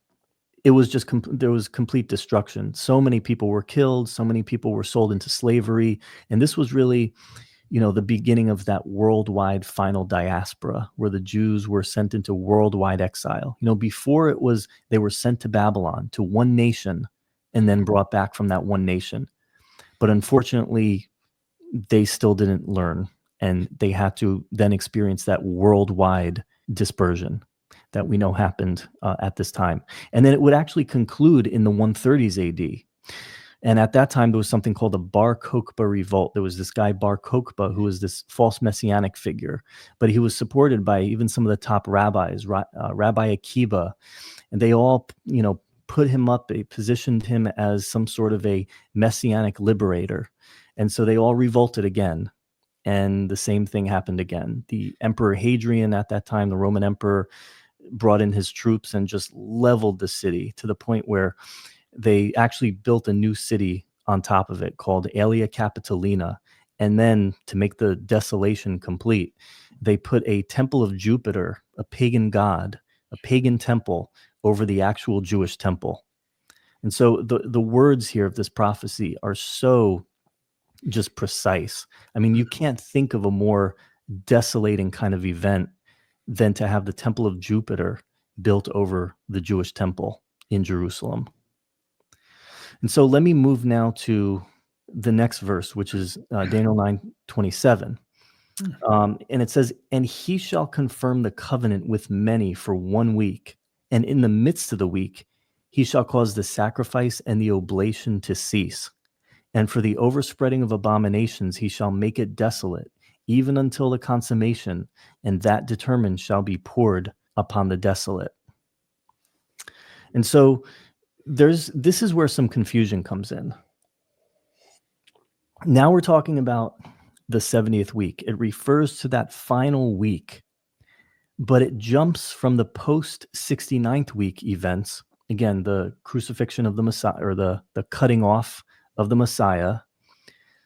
It was just there was complete destruction. So many people were killed. So many people were sold into slavery. And this was really, the beginning of that worldwide final diaspora, where the Jews were sent into worldwide exile. Before it was, they were sent to Babylon, to one nation, and then brought back from that one nation. But unfortunately, they still didn't learn, and they had to then experience that worldwide dispersion that we know happened at this time. And then it would actually conclude in the 130s AD. And at that time, there was something called the Bar Kokhba revolt. There was this guy, Bar Kokhba, who was this false messianic figure, but he was supported by even some of the top rabbis, Rabbi Akiba, and they all, put him up, they positioned him as some sort of a messianic liberator. And so they all revolted again. And the same thing happened again. The Emperor Hadrian at that time, the Roman emperor, brought in his troops and just leveled the city to the point where they actually built a new city on top of it called Aelia Capitolina. And then to make the desolation complete, they put a temple of Jupiter, a pagan god, a pagan temple, over the actual Jewish temple. And so the words here of this prophecy are so just precise. I mean, you can't think of a more desolating kind of event than to have the temple of Jupiter built over the Jewish temple in Jerusalem. And so let me move now to the next verse, which is Daniel 9:27. And it says, and he shall confirm the covenant with many for 1 week. And in the midst of the week, he shall cause the sacrifice and the oblation to cease. And for the overspreading of abominations, he shall make it desolate, even until the consummation, and that determined shall be poured upon the desolate. And so this is where some confusion comes in. Now we're talking about the 70th week. It refers to that final week, but it jumps from the post 69th week events. Again, the crucifixion of the Messiah, or the cutting off of the Messiah,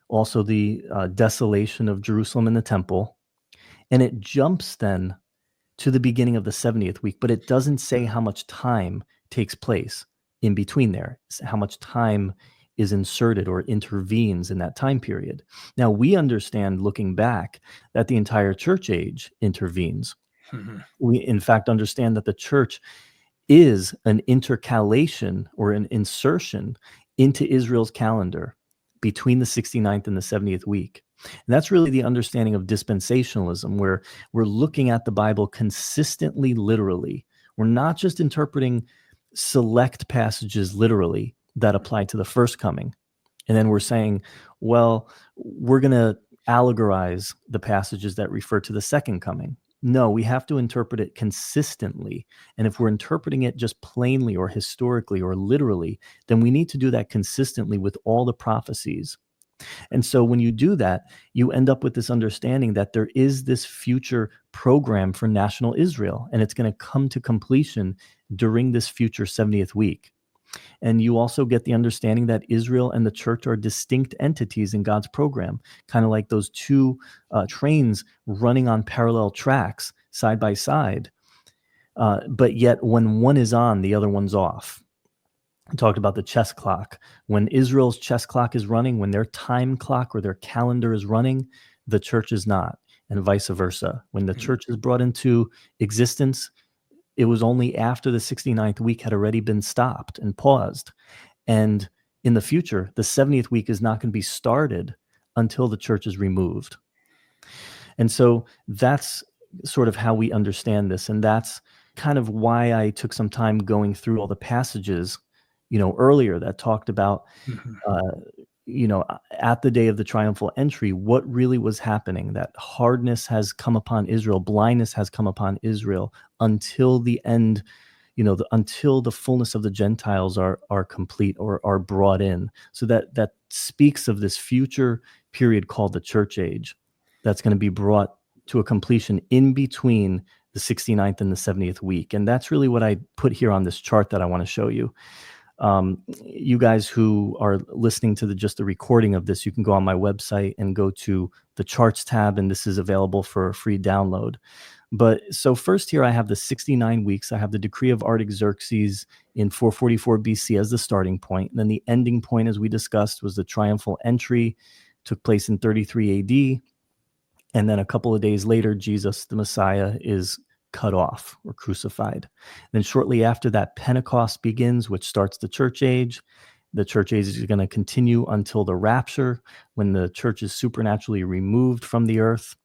also the desolation of Jerusalem and the temple. And it jumps then to the beginning of the 70th week, but it doesn't say how much time takes place in between there, how much time is inserted or intervenes in that time period. Now, we understand, looking back, that the entire church age intervenes. We, in fact, understand that the church is an intercalation or an insertion into Israel's calendar between the 69th and the 70th week. And that's really the understanding of dispensationalism, where we're looking at the Bible consistently, literally. We're not just interpreting select passages literally that apply to the first coming. And then we're saying, well, we're going to allegorize the passages that refer to the second coming. No, we have to interpret it consistently. And if we're interpreting it just plainly or historically or literally, then we need to do that consistently with all the prophecies. And so when you do that, you end up with this understanding that there is this future program for national Israel, and it's going to come to completion during this future 70th week. And you also get the understanding that Israel and the church are distinct entities in God's program, kind of like those two trains running on parallel tracks side by side. But yet when one is on, the other one's off. We talked about the chess clock. When Israel's chess clock is running, when their time clock or their calendar is running, the church is not, and vice versa. When the church is brought into existence, it was only after the 69th week had already been stopped and paused. And in the future, the 70th week is not going to be started until the church is removed. And so that's sort of how we understand this. And that's kind of why I took some time going through all the passages, earlier that talked about, uh, at the day of the triumphal entry, what really was happening, that hardness has come upon Israel, blindness has come upon Israel until the end, until the fullness of the Gentiles are complete or are brought in. So that speaks of this future period called the church age that's going to be brought to a completion in between the 69th and the 70th week. And that's really what I put here on this chart that I want to show you. You guys who are listening to just the recording of this, you can go on my website and go to the charts tab, and this is available for a free download. But so first here I have the 69 weeks. I have the decree of Artaxerxes in 444 BC as the starting point. And then the ending point, as we discussed, was the triumphal entry, took place in 33 AD. And then a couple of days later, Jesus, the Messiah, is cut off or crucified. Then shortly after that, Pentecost begins, which starts the church age. The church age is going to continue until the rapture, when the church is supernaturally removed from the earth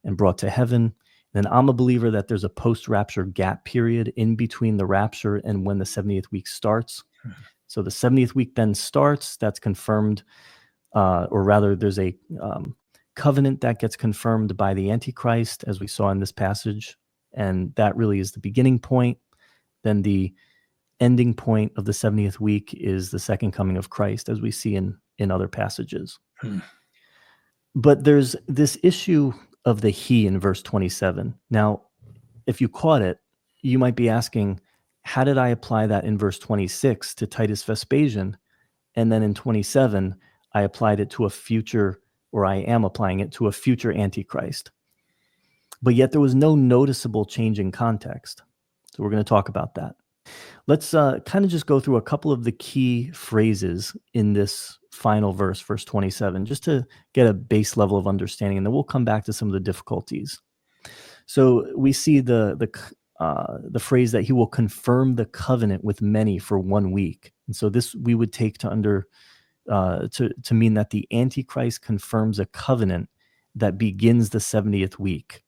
and brought to heaven. Then I'm a believer that there's a post-rapture gap period in between the rapture and when the 70th week starts. So the 70th week then starts. That's confirmed, or rather there's a covenant that gets confirmed by the Antichrist, as we saw in this passage. And that really is the beginning point. Then the ending point of the 70th week is the second coming of Christ, as we see in other passages. But there's this issue of the he in verse 27. Now, if you caught it, you might be asking, how did I apply that in verse 26 to Titus Vespasian? And then in 27, I applied it to a future, or I am applying it to a future Antichrist. But yet there was no noticeable change in context. So we're going to talk about that. Let's kind of just go through a couple of the key phrases in this final verse, verse 27, just to get a base level of understanding, and then we'll come back to some of the difficulties. So we see the phrase that he will confirm the covenant with many for 1 week, and so this we would take to mean that the Antichrist confirms a covenant that begins the 70th week.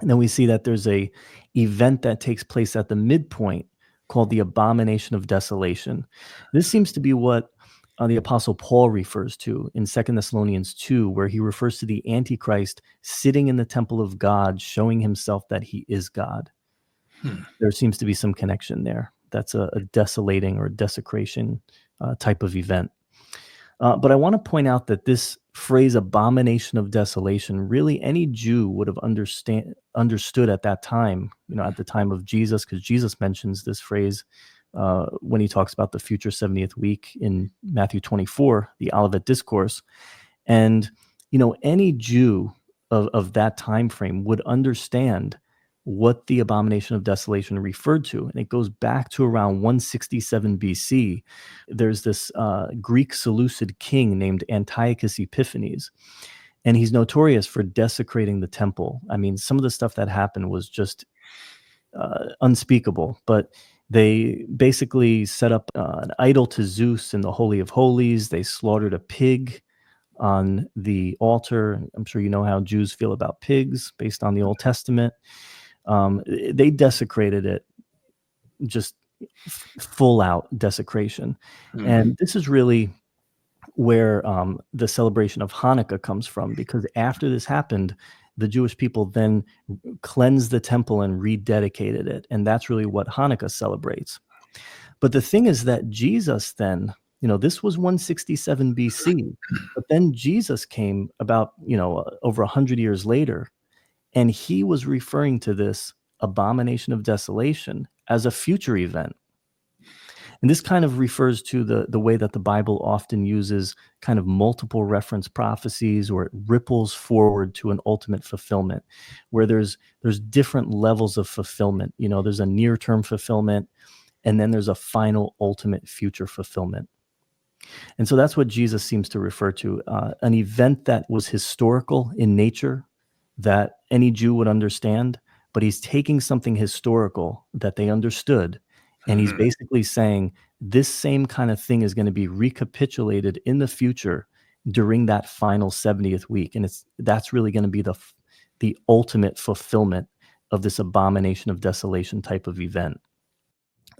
And then we see that there's a event that takes place at the midpoint called the abomination of desolation. This seems to be what the Apostle Paul refers to in 2 Thessalonians 2, where he refers to the Antichrist sitting in the temple of God, showing himself that he is God. There seems to be some connection there. That's a desolating or desecration type of event. But I want to point out that this phrase, abomination of desolation, really any Jew would have understood at that time, at the time of Jesus, because Jesus mentions this phrase when he talks about the future 70th week in Matthew 24, the Olivet Discourse. And, any Jew of that time frame would understand what the abomination of desolation referred to. And it goes back to around 167 BC. There's this Greek Seleucid king named Antiochus Epiphanes, and he's notorious for desecrating the temple. I mean, some of the stuff that happened was just unspeakable, but they basically set up an idol to Zeus in the Holy of Holies. They slaughtered a pig on the altar. I'm sure you know how Jews feel about pigs based on the Old Testament. They desecrated it, just full out desecration. And this is really where the celebration of Hanukkah comes from, because after this happened, the Jewish people then cleansed the temple and rededicated it. And that's really what Hanukkah celebrates. But the thing is that Jesus then, this was 167 BC, but then Jesus came about, over 100 years later, and he was referring to this abomination of desolation as a future event. And this kind of refers to the way that the Bible often uses kind of multiple reference prophecies, or it ripples forward to an ultimate fulfillment, where there's different levels of fulfillment. There's a near-term fulfillment, and then there's a final ultimate future fulfillment. And so that's what Jesus seems to refer to, an event that was historical in nature, that any Jew would understand, but he's taking something historical that they understood, and he's Mhm. basically saying this same kind of thing is going to be recapitulated in the future during that final 70th week. And that's really going to be the ultimate fulfillment of this abomination of desolation type of event.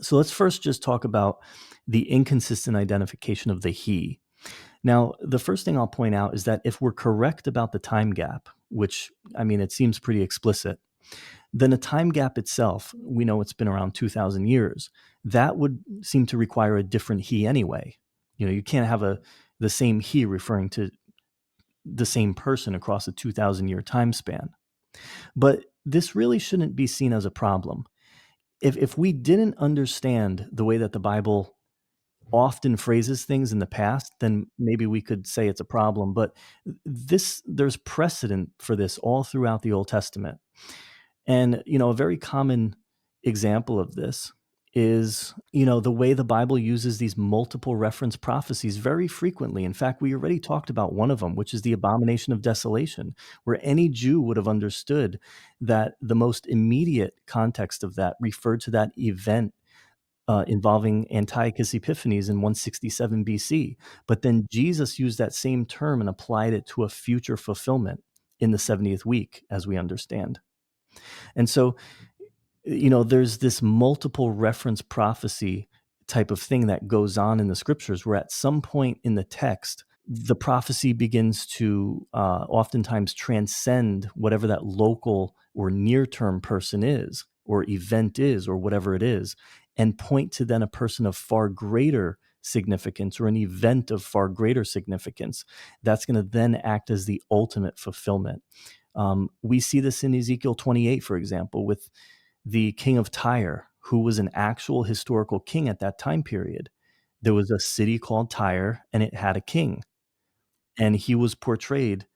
So let's first just talk about the inconsistent identification of the he. Now, the first thing I'll point out is that if we're correct about the time gap, which, I mean, it seems pretty explicit, then a time gap itself, we know it's been around 2,000 years. That would seem to require a different he anyway. You can't have the same he referring to the same person across a 2,000-year time span. But this really shouldn't be seen as a problem. If we didn't understand the way that the Bible often phrases things in the past, then maybe we could say it's a problem. But there's precedent for this all throughout the Old Testament. And, a very common example of this is, the way the Bible uses these multiple reference prophecies very frequently. In fact, we already talked about one of them, which is the abomination of desolation, where any Jew would have understood that the most immediate context of that referred to that event involving Antiochus Epiphanes in 167 BC. But then Jesus used that same term and applied it to a future fulfillment in the 70th week, as we understand. And so, there's this multiple reference prophecy type of thing that goes on in the scriptures, where at some point in the text, the prophecy begins to oftentimes transcend whatever that local or near term person is, or event is, or whatever it is, and point to then a person of far greater significance, or an event of far greater significance that's going to then act as the ultimate fulfillment. We see this in Ezekiel 28, for example, with the king of Tyre, who was an actual historical king at that time period. There was a city called Tyre, and it had a king, and he was portrayed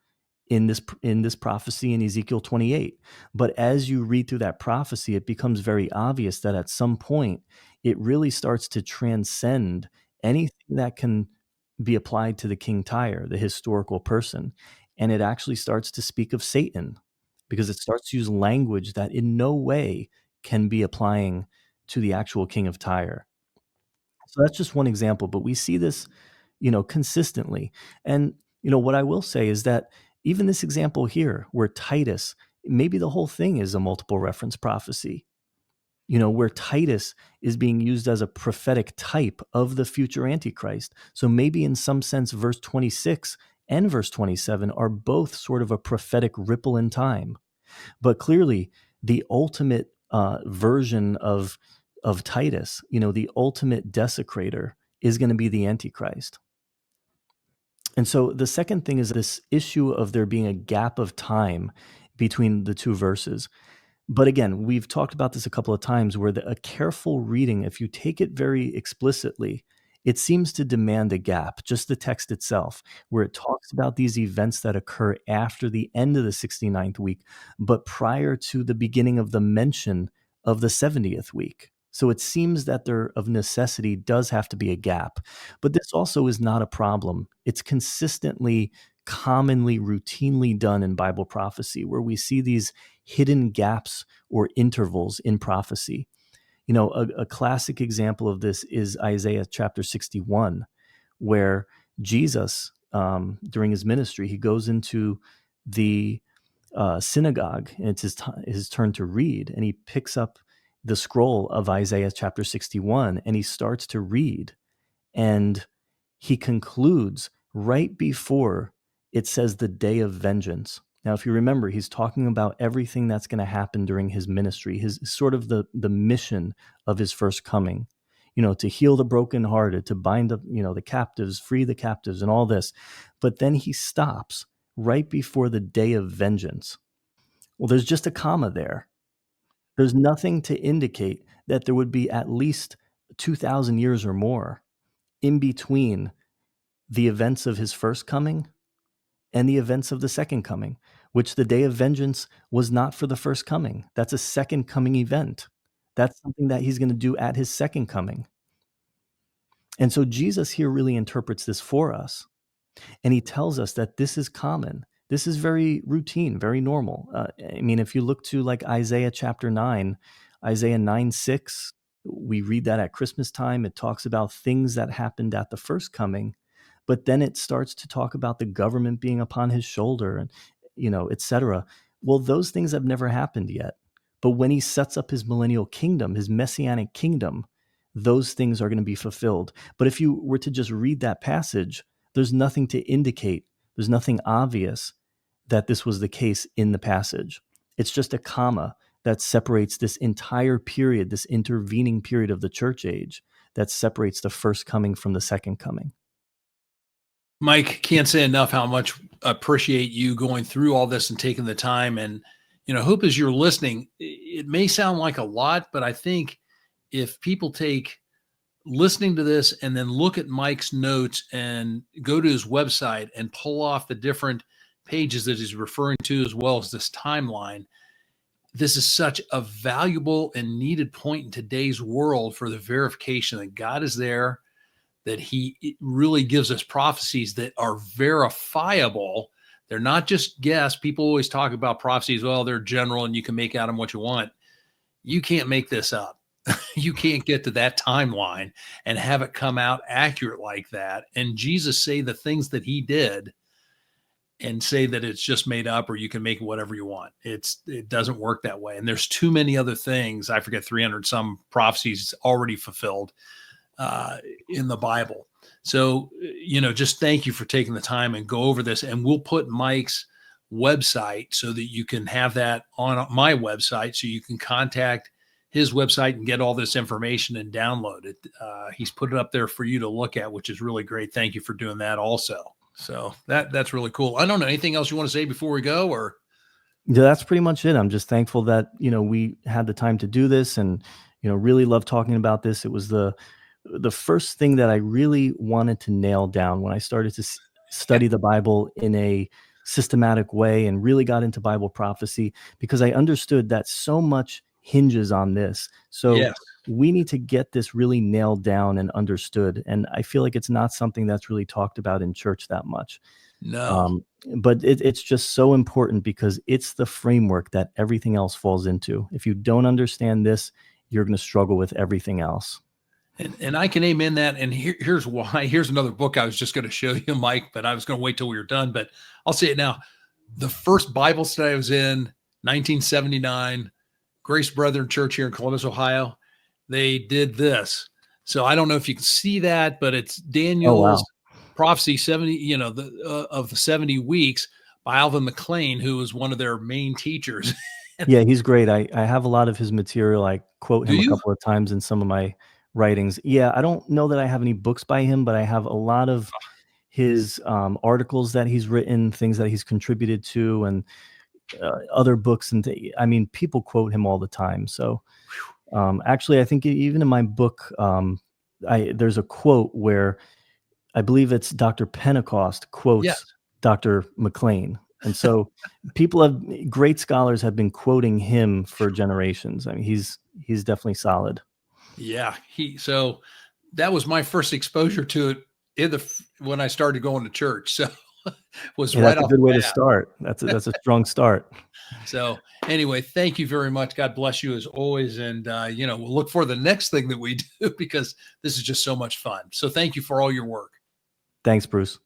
in this prophecy in Ezekiel 28. But as you read through that prophecy, it becomes very obvious that at some point it really starts to transcend anything that can be applied to the king Tyre, the historical person, and it actually starts to speak of Satan, because it starts to use language that in no way can be applying to the actual king of Tyre. So that's just one example, but we see this, consistently. And, what I will say is that even this example here, where Titus, maybe the whole thing is a multiple reference prophecy, where Titus is being used as a prophetic type of the future Antichrist. So maybe in some sense, verse 26 and verse 27 are both sort of a prophetic ripple in time. But clearly, the ultimate version of Titus, the ultimate desecrator, is going to be the Antichrist. And so the second thing is this issue of there being a gap of time between the two verses. But again, we've talked about this a couple of times, where a careful reading, if you take it very explicitly, it seems to demand a gap, just the text itself, where it talks about these events that occur after the end of the 69th week, but prior to the beginning of the mention of the 70th week. So it seems that there, of necessity, does have to be a gap. But this also is not a problem. It's consistently, commonly, routinely done in Bible prophecy, where we see these hidden gaps or intervals in prophecy. A classic example of this is Isaiah chapter 61, where Jesus, during his ministry, he goes into the synagogue, and it's his turn to read, and he picks up the scroll of Isaiah chapter 61, and he starts to read, and he concludes right before it says the day of vengeance. Now, if you remember, he's talking about everything that's going to happen during his ministry, his sort of the mission of his first coming, to heal the brokenhearted, to bind up, the captives, free the captives, and all this. But then he stops right before the day of vengeance. Well, there's just a comma there. There's nothing to indicate that there would be at least 2,000 years or more in between the events of his first coming and the events of the second coming, which the day of vengeance was not for the first coming. That's a second coming event. That's something that he's going to do at his second coming. And so Jesus here really interprets this for us. And he tells us that this is common. This is very routine, very normal. I mean, if you look to like Isaiah chapter 9, Isaiah 9:6, we read that at Christmas time. It talks about things that happened at the first coming, but then it starts to talk about the government being upon his shoulder and, et cetera. Well, those things have never happened yet. But when he sets up his millennial kingdom, his messianic kingdom, those things are going to be fulfilled. But if you were to just read that passage, there's nothing to indicate, there's nothing obvious that this was the case in the passage. It's just a comma that separates this entire period, this intervening period of the church age, that separates the first coming from the second coming. Mike, can't say enough how much appreciate you going through all this and taking the time. And, hope as you're listening, it may sound like a lot, but I think if people take listening to this and then look at Mike's notes and go to his website and pull off the different pages that he's referring to, as well as this timeline, this is such a valuable and needed point in today's world for the verification that God is there, that he really gives us prophecies that are verifiable. They're not just guess. People always talk about prophecies. Well, they're general and you can make out of them what you want. You can't make this up. You can't get to that timeline and have it come out accurate like that. And Jesus say the things that he did and say that it's just made up or you can make it whatever you want. It doesn't work that way. And there's too many other things. I forget 300 some prophecies already fulfilled in the Bible. So, just thank you for taking the time and go over this. And we'll put Mike's website so that you can have that on my website so you can contact his website and get all this information and download it. He's put it up there for you to look at, which is really great. Thank you for doing that also. So that's really cool. I don't know, anything else you want to say before we go, or? Yeah, that's pretty much it. I'm just thankful that, we had the time to do this and, really love talking about this. It was the first thing that I really wanted to nail down when I started to study the Bible in a systematic way and really got into Bible prophecy, because I understood that so much hinges on this. So Yes. we need to get this really nailed down and understood. And I feel like it's not something that's really talked about in church that much. No. But it's just so important because it's the framework that everything else falls into. If you don't understand this, you're going to struggle with everything else. And I can amen that. And here's why. Here's another book I was just going to show you, Mike, but I was going to wait till we were done. But I'll say it now. The first Bible study I was in, 1979, Grace Brethren Church here in Columbus, Ohio, they did this. So I don't know if you can see that, but it's Daniel's prophecy 70, of the 70 weeks by Alvin McLean, who was one of their main teachers. Yeah, he's great. I have a lot of his material. I quote him Do a you? couple of times in some of my writings. Yeah, I don't know that I have any books by him, but I have a lot of his articles that he's written, things that he's contributed to, and other books. And I mean, people quote him all the time. So actually, I think even in my book, there's a quote where I believe it's Dr. Pentecost quotes Yes. Dr. McLean. And so great scholars have been quoting him for generations. I mean, he's definitely solid. Yeah. So that was my first exposure to it when I started going to church. So was right That's a off good way the to bat. start. That's a strong start. So anyway, thank you very much. God bless you as always. And, we'll look for the next thing that we do because this is just so much fun. So thank you for all your work. Thanks, Bruce.